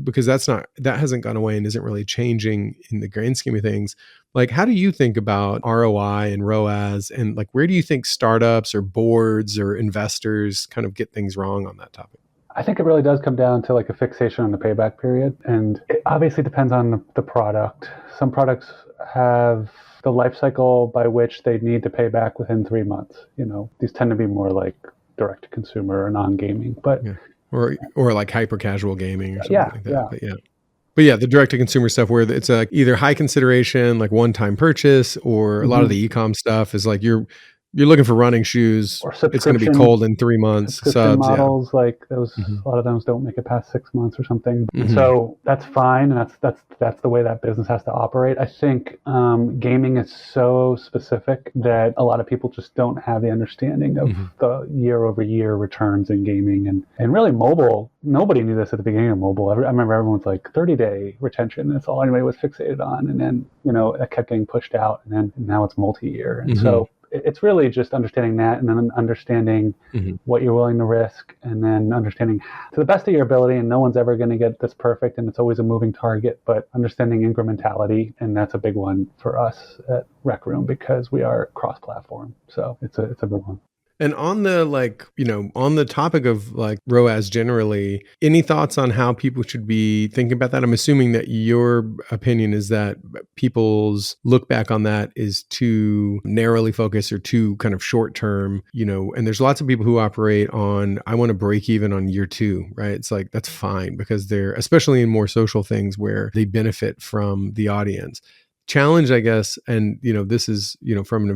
Speaker 1: because that hasn't gone away and isn't really changing in the grand scheme of things. Like, how do you think about ROI and ROAS, and like, where do you think startups or boards or investors kind of get things wrong on that topic?
Speaker 2: I think it really does come down to like a fixation on the payback period. And it obviously depends on the product. Some products have the life cycle by which they need to pay back within 3 months. These tend to be more like direct to consumer or non-gaming, but
Speaker 1: or like hyper casual gaming or something like that. But yeah, the direct to consumer stuff where it's either high consideration, like one-time purchase, or a lot of the e-com stuff is like you're looking for running shoes. Or it's going to be cold in 3 months.
Speaker 2: Subscription models, like those, a lot of those don't make it past 6 months or something. So that's fine, and that's the way that business has to operate. I think gaming is so specific that a lot of people just don't have the understanding of the year-over-year returns in gaming, and really mobile. Nobody knew this at the beginning of mobile. I remember everyone's like 30-day retention. That's all anybody was fixated on, and then it kept getting pushed out, and then now it's multi-year, and so. It's really just understanding that, and then understanding what you're willing to risk, and then understanding to the best of your ability, and no one's ever going to get this perfect, and it's always a moving target, but understanding incrementality, and that's a big one for us at Rec Room because we are cross-platform. So it's a big one.
Speaker 1: And on the on the topic of like ROAS generally, any thoughts on how people should be thinking about that? I'm assuming that your opinion is that people's look back on that is too narrowly focused or too kind of short term, and there's lots of people who operate on, I want to break even on year 2, right? It's like, that's fine because they're, especially in more social things where they benefit from the audience. Challenge, I guess, and this is from an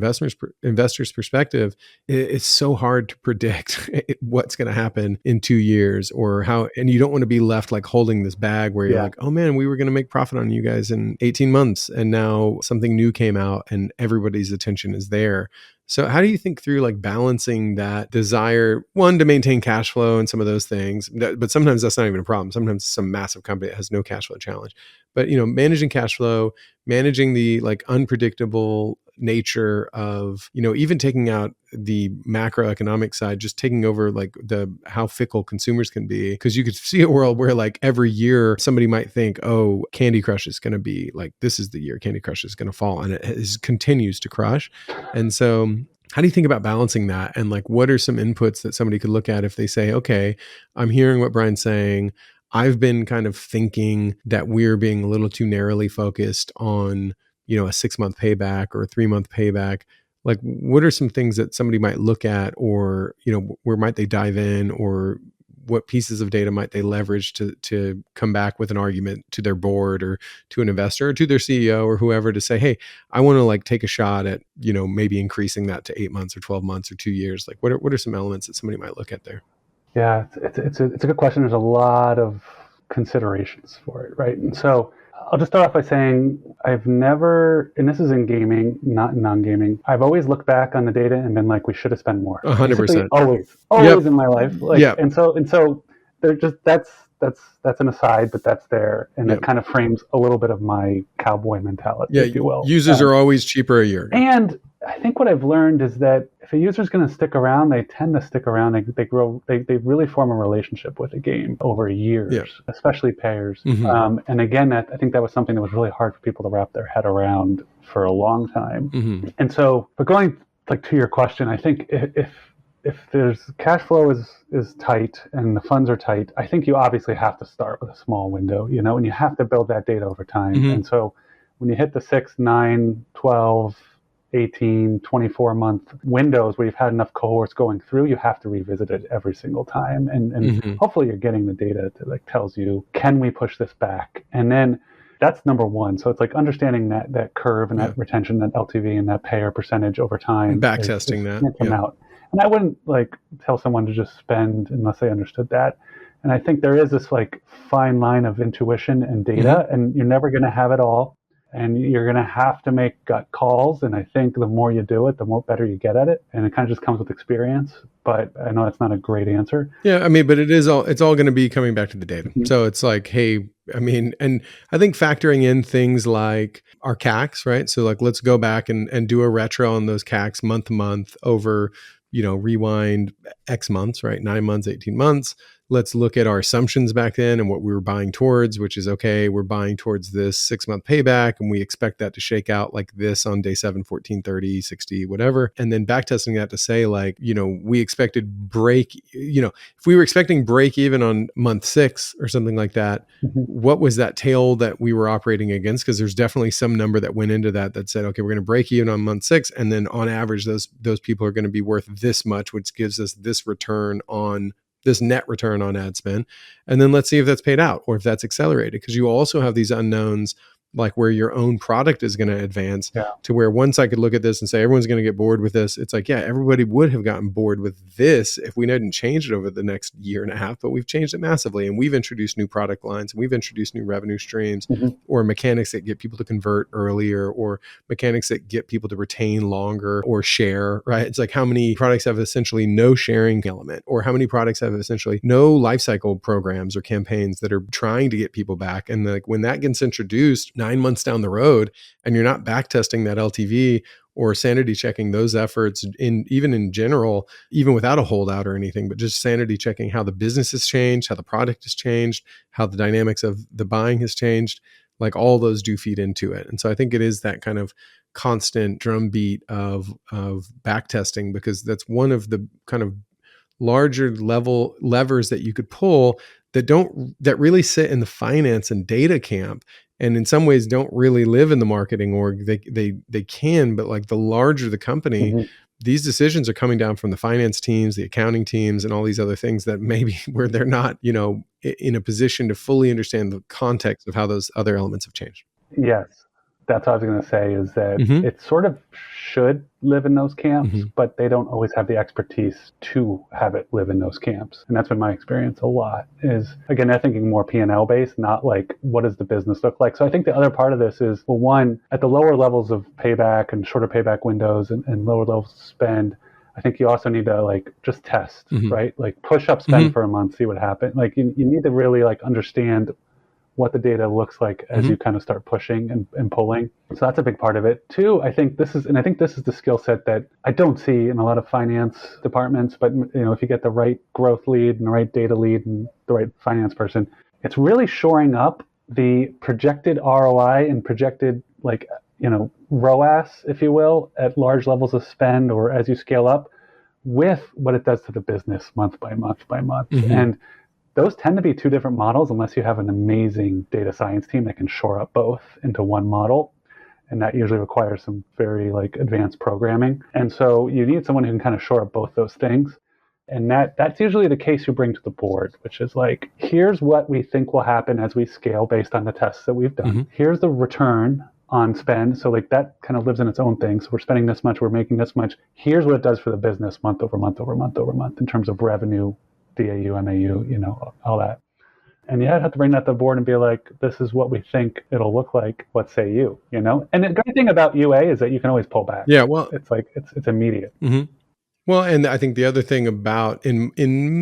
Speaker 1: investor's perspective, it's so hard to predict what's going to happen in 2 years or how, and you don't want to be left like holding this bag where you're like, oh man, we were going to make profit on you guys in 18 months, and now something new came out and everybody's attention is there. So how do you think through like balancing that desire, one, to maintain cash flow and some of those things, but sometimes that's not even a problem. Sometimes some massive company that has no cash flow challenge, but managing cash flow, managing the like unpredictable nature of, even taking out the macroeconomic side, just taking over like how fickle consumers can be. Cause you could see a world where like every year somebody might think, oh, Candy Crush is going to be like, this is the year Candy Crush is going to fall, and it continues to crush. And so how do you think about balancing that? And like, what are some inputs that somebody could look at if they say, okay, I'm hearing what Brian's saying. I've been kind of thinking that we're being a little too narrowly focused on, a 6-month payback or a 3-month payback. Like, what are some things that somebody might look at, or, where might they dive in, or what pieces of data might they leverage to come back with an argument to their board or to an investor or to their CEO or whoever to say, hey, I want to like take a shot at, maybe increasing that to 8 months or 12 months or 2 years. Like, what are some elements that somebody might look at there?
Speaker 2: Yeah, it's a good question. There's a lot of considerations for it, right? And so I'll just start off by saying I've never, and this is in gaming, not in non-gaming, I've always looked back on the data and been like, we should have spent more.
Speaker 1: 100%.
Speaker 2: Always in my life. And so they're just, that's an aside, but that's there. And it kind of frames a little bit of my cowboy mentality, if you will.
Speaker 1: Users are always cheaper a year ago.
Speaker 2: And I think what I've learned is that if a user's going to stick around, they tend to stick around. They grow. They really form a relationship with a game over years, especially payers. And again, I think that was something that was really hard for people to wrap their head around for a long time. And so, but going like to your question, I think if there's cash flow is tight and the funds are tight, I think you obviously have to start with a small window, and you have to build that data over time. And so when you hit the 6, 9, 12, 18, 24-month windows where you've had enough cohorts going through, you have to revisit it every single time. And hopefully you're getting the data that like tells you, can we push this back? And then that's number one. So it's like understanding that curve and that retention, that LTV and that payer percentage over time.
Speaker 1: Back testing that.
Speaker 2: Out. And I wouldn't like tell someone to just spend unless they understood that. And I think there is this like fine line of intuition and data, and you're never going to have it all. And you're going to have to make gut calls. And I think the more you do it, the more better you get at it. And it kind of just comes with experience. But I know it's not a great answer.
Speaker 1: Yeah, I mean, but it's all going to be coming back to the data. So it's like, hey, I mean, and I think factoring in things like our CACs, right? So like, let's go back and do a retro on those CACs month to month over, rewind X months, right? 9 months, 18 months. Let's look at our assumptions back then and what we were buying towards, which is, okay, we're buying towards this 6-month payback and we expect that to shake out like this on day 7, 14, 30, 60, whatever. And then back testing that to say like, we expected if we were expecting break even on month 6 or something like that, what was that tail that we were operating against? Because there's definitely some number that went into that said, okay, we're going to break even on month 6. And then on average, those people are going to be worth this much, which gives us this net return on ad spend. And then let's see if that's paid out or if that's accelerated. Because you also have these unknowns, like where your own product is going to advance to where once I could look at this and say, everyone's going to get bored with this. It's like, yeah, everybody would have gotten bored with this if we hadn't changed it over the next year and a half, but we've changed it massively. And we've introduced new product lines and we've introduced new revenue streams or mechanics that get people to convert earlier or mechanics that get people to retain longer or share, right? It's like how many products have essentially no sharing element or how many products have essentially no lifecycle programs or campaigns that are trying to get people back. And like when that gets introduced 9 months down the road and you're not back testing that LTV or sanity checking those efforts even in general, even without a holdout or anything, but just sanity checking how the business has changed, how the product has changed, how the dynamics of the buying has changed, like all those do feed into it. And so I think it is that kind of constant drumbeat of back testing, because that's one of the kind of larger level levers that you could pull that really sit in the finance and data camp. And in some ways don't really live in the marketing org. They can, but like the larger the company, these decisions are coming down from the finance teams, the accounting teams, and all these other things that maybe where they're not, in a position to fully understand the context of how those other elements have changed.
Speaker 2: Yes. That's what I was going to say is that it sort of should live in those camps, but they don't always have the expertise to have it live in those camps. And that's been my experience a lot is, again, they're thinking more P&L based, not like, what does the business look like? So I think the other part of this is, well, one, at the lower levels of payback and shorter payback windows and lower levels of spend, I think you also need to like just test, right? Like push up spend for a month, see what happens. Like you need to really like understand what the data looks like as you kind of start pushing and pulling. So that's a big part of it. Two, I think this is the skill set that I don't see in a lot of finance departments, but if you get the right growth lead and the right data lead and the right finance person, it's really shoring up the projected ROI and projected ROAS, if you will, at large levels of spend or as you scale up with what it does to the business month by month by month. And those tend to be two different models unless you have an amazing data science team that can shore up both into one model. And that usually requires some very advanced programming. And so you need someone who can kind of shore up both those things. And that's usually the case you bring to the board, which is like, here's what we think will happen as we scale based on the tests that we've done. Here's the return on spend. So that kind of lives in its own thing. So we're spending this much, we're making this much. Here's what it does for the business month over month over month over month in terms of revenue, DAU, MAU, all that. And I'd have to bring that to the board and be like, this is what we think it'll look like. What say you, And the great thing about UA is that you can always pull back.
Speaker 1: Yeah, well,
Speaker 2: it's immediate.
Speaker 1: Well, and I think the other thing about in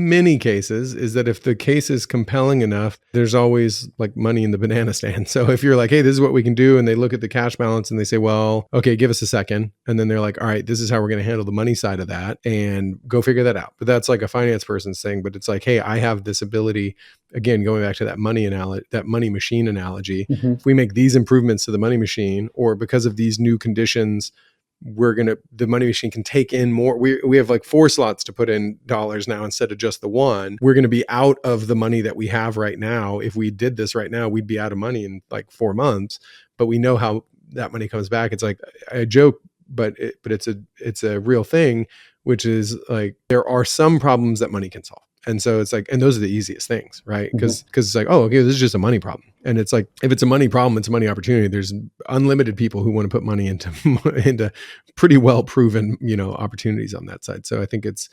Speaker 1: many cases is that if the case is compelling enough, there's always like money in the banana stand. So if you're like, hey, this is what we can do, and they look at the cash balance and they say, well, okay, give us a second. And then they're like, all right, this is how we're going to handle the money side of that and go figure that out. But that's like a finance person's thing. But it's like, hey, I have this ability, again, going back to that money machine analogy. If we make these improvements to the money machine, or because of these new conditions, the money machine can take in more. We have like 4 slots to put in dollars now instead of just the one. We're going to be out of the money that we have right now. If we did this right now, we'd be out of money in like 4 months, but we know how that money comes back. It's like I joke, but it's a real thing, which is like, there are some problems that money can solve. And so it's like, and those are the easiest things, right? Because it's like, oh, okay, this is just a money problem. And it's like, if it's a money problem, it's a money opportunity. There's unlimited people who want to put money into pretty well proven, opportunities on that side. So I think it's,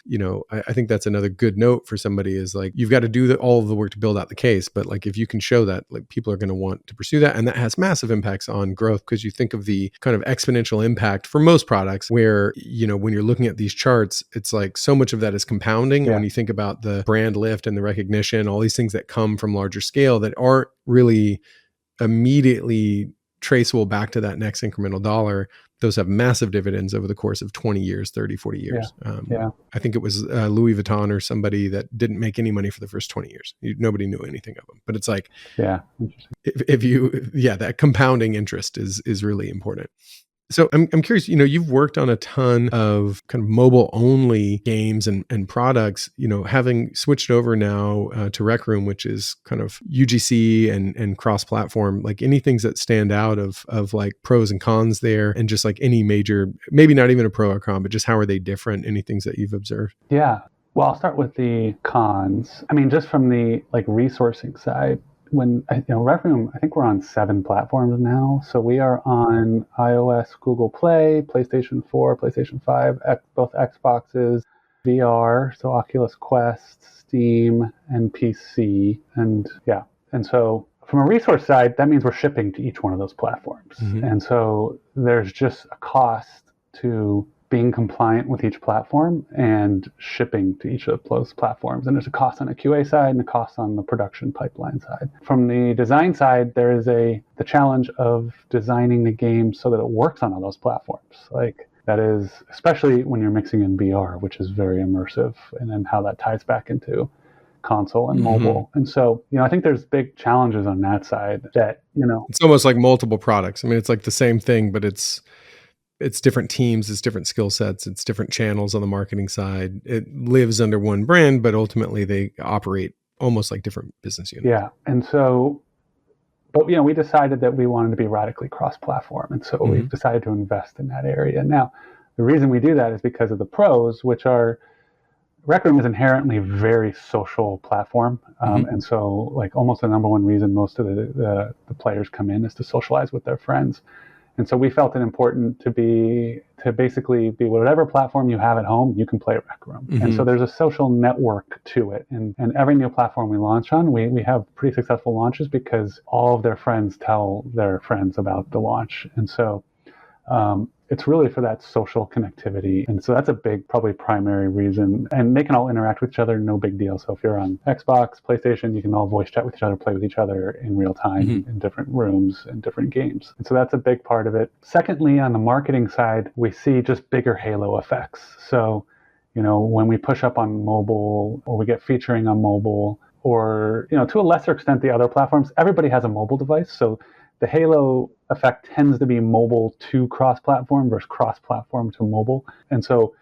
Speaker 1: I think that's another good note for somebody is like, you've got to do all of the work to build out the case. But like, if you can show that, like, people are going to want to pursue that. And that has massive impacts on growth, because you think of the kind of exponential impact for most products where, when you're looking at these charts, it's like so much of that is compounding. Yeah. And when you think about the brand lift and the recognition, all these things that come from larger scale that aren't really immediately traceable back to that next incremental dollar, those have massive dividends over the course of 20 years, 30, 40 years. I think it was Louis Vuitton or somebody that didn't make any money for the first 20 years. Nobody knew anything of them. But it's like, that compounding interest is really important. So I'm curious, you've worked on a ton of kind of mobile only games and products, having switched over now to Rec Room, which is kind of UGC and cross-platform, like any things that stand out of like pros and cons there, and just like any major, maybe not even a pro or con, but just how are they different? Any things that you've observed?
Speaker 2: Yeah. Well, I'll start with the cons. I mean, just from the like resourcing side, Rec Room, I think we're on 7 platforms now. So we are on iOS, Google Play, PlayStation 4, PlayStation 5, both Xboxes, VR, so Oculus Quest, Steam, and PC. And so from a resource side, that means we're shipping to each one of those platforms. And so there's just a cost to being compliant with each platform and shipping to each of those platforms. And there's a cost on the QA side and a cost on the production pipeline side. From the design side, there is the challenge of designing the game so that it works on all those platforms. Like, that is, especially when you're mixing in VR, which is very immersive, and then how that ties back into console and mobile. And so, I think there's big challenges on that side that,
Speaker 1: It's almost like multiple products. I mean, it's like the same thing, but it's different teams, it's different skill sets, it's different channels on the marketing side. It lives under one brand, but ultimately they operate almost like different business units.
Speaker 2: Yeah. And so, but we decided that we wanted to be radically cross-platform. And so we've decided to invest in that area. Now, the reason we do that is because of the pros, which are, Rec Room is inherently a very social platform. And so like almost the number one reason most of the players come in is to socialize with their friends. And so we felt it important to basically be whatever platform you have at home, you can play Rec Room. And so there's a social network to it. And every new platform we launch on, we have pretty successful launches because all of their friends tell their friends about the launch. And so it's really for that social connectivity. And so that's a big, probably primary reason. And they can all interact with each other, no big deal. So if you're on Xbox, PlayStation, you can all voice chat with each other, play with each other in real time in different rooms and different games. And so that's a big part of it. Secondly, on the marketing side, we see just bigger halo effects. So, when we push up on mobile, or we get featuring on mobile, or, to a lesser extent, the other platforms, everybody has a mobile device. So the halo effect tends to be mobile to cross-platform versus cross-platform to mobile. And so,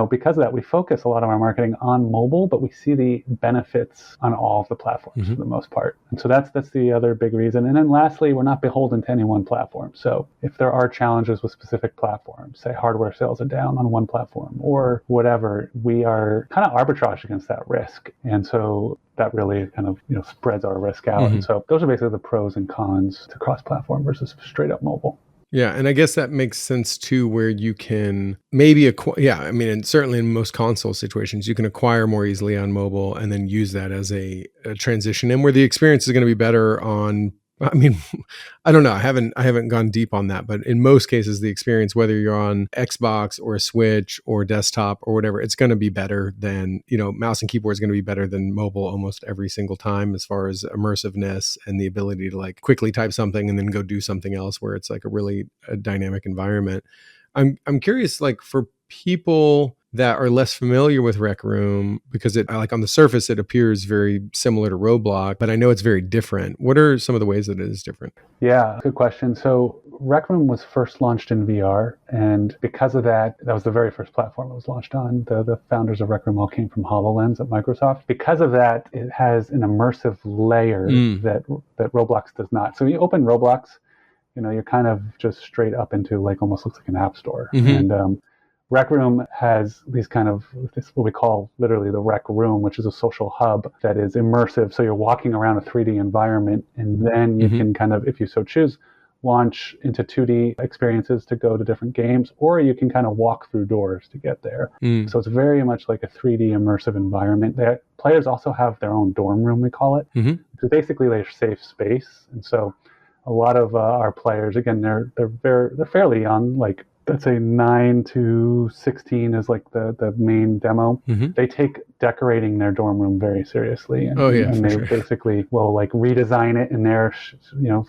Speaker 2: because of that, we focus a lot of our marketing on mobile, but we see the benefits on all of the platforms for the most part. And so that's the other big reason. And then lastly, we're not beholden to any one platform. So if there are challenges with specific platforms, say hardware sales are down on one platform or whatever, we are kind of arbitrage against that risk. And so that really kind of spreads our risk out. And so those are basically the pros and cons to cross-platform versus straight up mobile.
Speaker 1: Yeah. And I guess that makes sense too, where you can maybe and certainly in most console situations, you can acquire more easily on mobile and then use that as a transition, and where the experience is going to be better on I mean, I don't know. I haven't gone deep on that, but in most cases, the experience, whether you're on Xbox or a Switch or desktop or whatever, it's going to be better than, mouse and keyboard is going to be better than mobile almost every single time as far as immersiveness and the ability to like quickly type something and then go do something else where it's like a dynamic environment. I'm curious, like for people that are less familiar with Rec Room, because it like on the surface, it appears very similar to Roblox, but I know it's very different. What are some of the ways that it is different?
Speaker 2: Yeah, good question. So Rec Room was first launched in VR, and because of that, that was the very first platform it was launched on. The founders of Rec Room all came from HoloLens at Microsoft. Because of that, it has an immersive layer that Roblox does not. So you open Roblox, you're kind of just straight up into like almost looks like an app store. And Rec Room has this what we call literally the Rec Room, which is a social hub that is immersive. So you're walking around a 3D environment, and then you can kind of, if you so choose, launch into 2D experiences to go to different games, or you can kind of walk through doors to get there. So it's very much like a 3D immersive environment. Players also have their own dorm room, we call it. So basically their safe space. And so a lot of our players, again, they're fairly young, like let's say 9 to 16 is like the main demo. They take decorating their dorm room very seriously, and they basically will like redesign it in their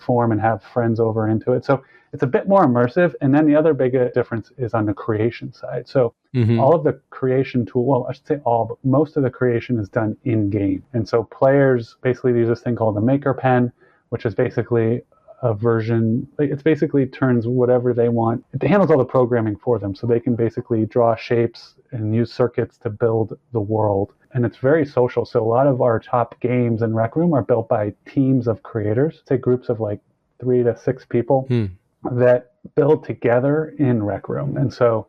Speaker 2: form and have friends over into it. So it's a bit more immersive. And then the other big difference is on the creation side. So all of the creation tool, I should say all, but most of the creation is done in game. And so players basically use this thing called the Maker Pen, which is basically a version. It basically turns whatever they want. It handles all the programming for them, so they can basically draw shapes and use circuits to build the world. And it's very social. So a lot of our top games in Rec Room are built by teams of creators, say groups of like 3 to 6 people that build together in Rec Room. And so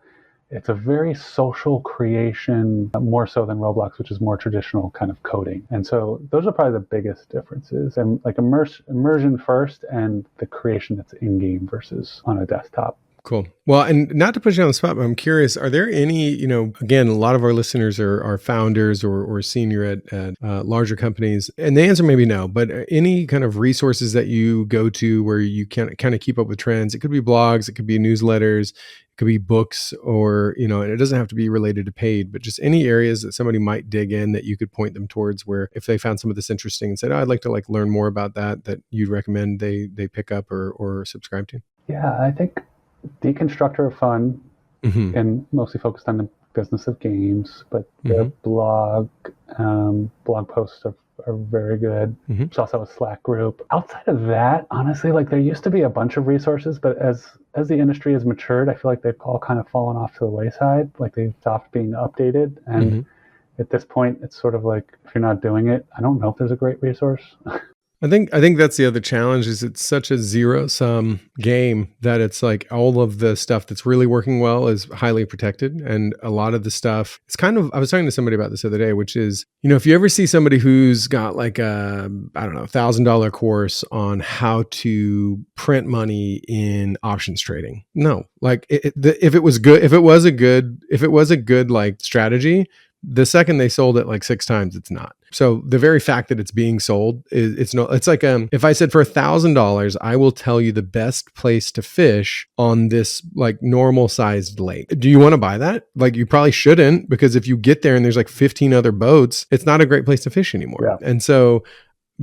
Speaker 2: it's a very social creation, more so than Roblox, which is more traditional kind of coding. And so those are probably the biggest differences. And like immersion first, and the creation that's in-game versus on a desktop.
Speaker 1: Cool. Well, and not to put you on the spot, but I'm curious, are there any, again, a lot of our listeners are founders or senior at larger companies, and the answer may be no, but any kind of resources that you go to where you can kind of keep up with trends? It could be blogs, it could be newsletters, it could be books, or, and it doesn't have to be related to paid, but just any areas that somebody might dig in that you could point them towards where if they found some of this interesting and said, I'd like to like learn more about that you'd recommend they pick up or subscribe to?
Speaker 2: Yeah, I think Deconstructor of Fun, and mostly focused on the business of games, but their blog posts are very good. There's also a Slack group. Outside of that, honestly, like there used to be a bunch of resources, but as the industry has matured, I feel like they've all kind of fallen off to the wayside. Like they've stopped being updated, and at this point, it's sort of like if you're not doing it, I don't know if there's a great resource.
Speaker 1: I think that's the other challenge is it's such a zero-sum game that it's like all of the stuff that's really working well is highly protected. And a lot of the stuff, it's kind of, I was talking to somebody about this the other day, which is, if you ever see somebody who's got like a, I don't know, $1,000 course on how to print money in options trading. No, like if it was a good like strategy, the second they sold it like 6 times, it's not. So the very fact that it's being sold it's like if I said for $1,000, I will tell you the best place to fish on this like normal sized lake. Do you want to buy that? Like you probably shouldn't, because if you get there and there's like 15 other boats, it's not a great place to fish anymore. Yeah. And so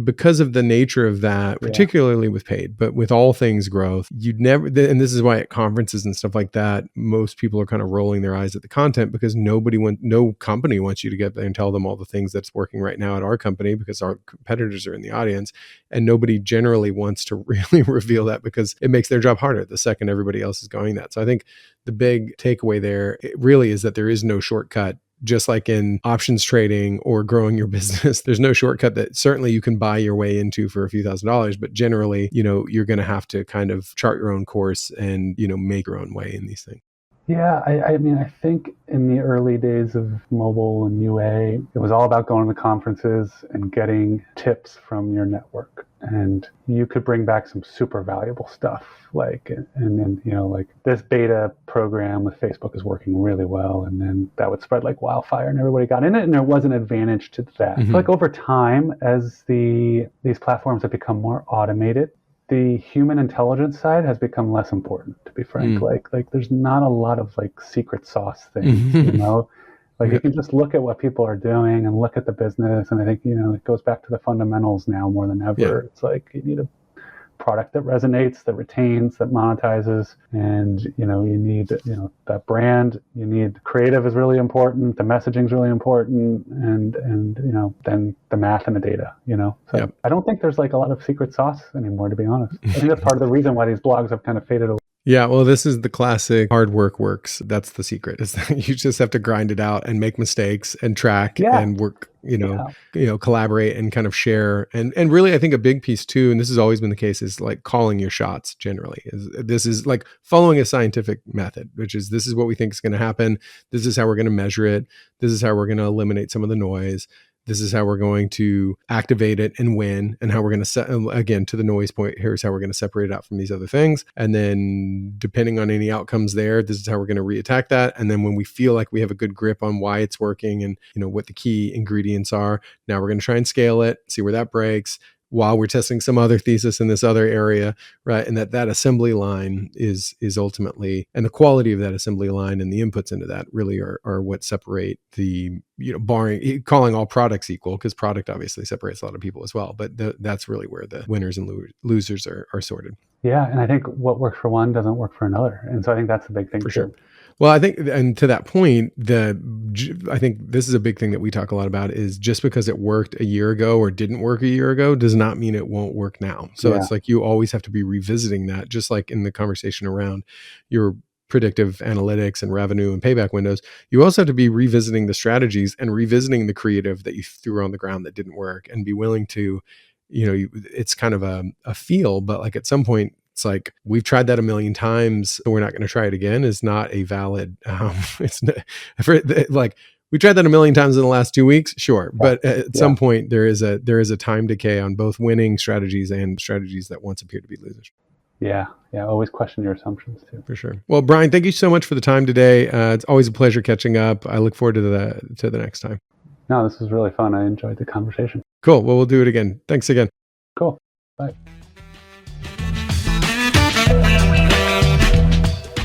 Speaker 1: because of the nature of that, particularly with paid, but with all things growth, you'd never, and this is why at conferences and stuff like that, most people are kind of rolling their eyes at the content, because no company wants you to get there and tell them all the things that's working right now at our company, because our competitors are in the audience, and nobody generally wants to really reveal that because it makes their job harder the second everybody else is going that. So I think the big takeaway there it really is that there is no shortcut. Just like in options trading or growing your business, there's no shortcut that certainly you can buy your way into for a few $1,000s, but generally, you're going to have to kind of chart your own course and, make your own way in these things.
Speaker 2: Yeah, I mean, I think in the early days of mobile and UA, it was all about going to conferences and getting tips from your network. And you could bring back some super valuable stuff, like, and then, like this beta program with Facebook is working really well. And then that would spread like wildfire and everybody got in it. And there was an advantage to that. So like over time, as these platforms have become more automated, the human intelligence side has become less important, to be frank. Like there's not a lot of like secret sauce things, Like you can just look at what people are doing and look at the business. And I think, it goes back to the fundamentals now more than ever.
Speaker 1: Yeah.
Speaker 2: It's like you need a product that resonates, that retains, that monetizes. And, you need, that brand, you need creative is really important. The messaging is really important. And, then the math and the data, So I don't think there's like a lot of secret sauce anymore, to be honest. I think that's part of the reason why these blogs have kind of faded away.
Speaker 1: Yeah, well, this is the classic hard work works. That's the secret, is that you just have to grind it out and make mistakes and track and work, collaborate and kind of share. And really, I think a big piece too, and this has always been the case, is like calling your shots generally. This is like following a scientific method, which is this is what we think is going to happen. This is how we're going to measure it. This is how we're going to eliminate some of the noise. This is how we're going to activate it and win, and how we're going to set, again, to the noise point, here's how we're going to separate it out from these other things. And then depending on any outcomes there, this is how we're going to reattack that. And then when we feel like we have a good grip on why it's working and, what the key ingredients are, now we're going to try and scale it, see where that breaks, while we're testing some other thesis in this other area, right? And that assembly line is ultimately, and the quality of that assembly line and the inputs into that really are what separate the, calling all products equal, because product obviously separates a lot of people as well. But that's really where the winners and losers are sorted.
Speaker 2: Yeah. And I think what works for one doesn't work for another. And so I think that's the big thing
Speaker 1: for sure. Well, I think, and to that point, I think this is a big thing that we talk a lot about, is just because it worked a year ago or didn't work a year ago does not mean it won't work now. So it's like you always have to be revisiting that, just like in the conversation around your predictive analytics and revenue and payback windows. You also have to be revisiting the strategies and revisiting the creative that you threw on the ground that didn't work, and be willing to, it's kind of a feel, but like at some point, it's like, we've tried that 1,000,000 times, so we're not going to try it again is not a valid, it's not, like, we tried that 1,000,000 times in the last 2 weeks, sure. But at some point there is a time decay on both winning strategies and strategies that once appeared to be losers.
Speaker 2: Yeah. Always question your assumptions too.
Speaker 1: For sure. Well, Brian, thank you so much for the time today. It's always a pleasure catching up. I look forward to the next time.
Speaker 2: No, this was really fun. I enjoyed the conversation.
Speaker 1: Cool. Well, we'll do it again. Thanks again.
Speaker 2: Cool. Bye.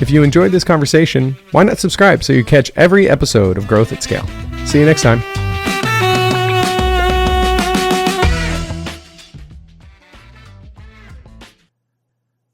Speaker 1: If you enjoyed this conversation, why not subscribe so you catch every episode of Growth at Scale? See you next time.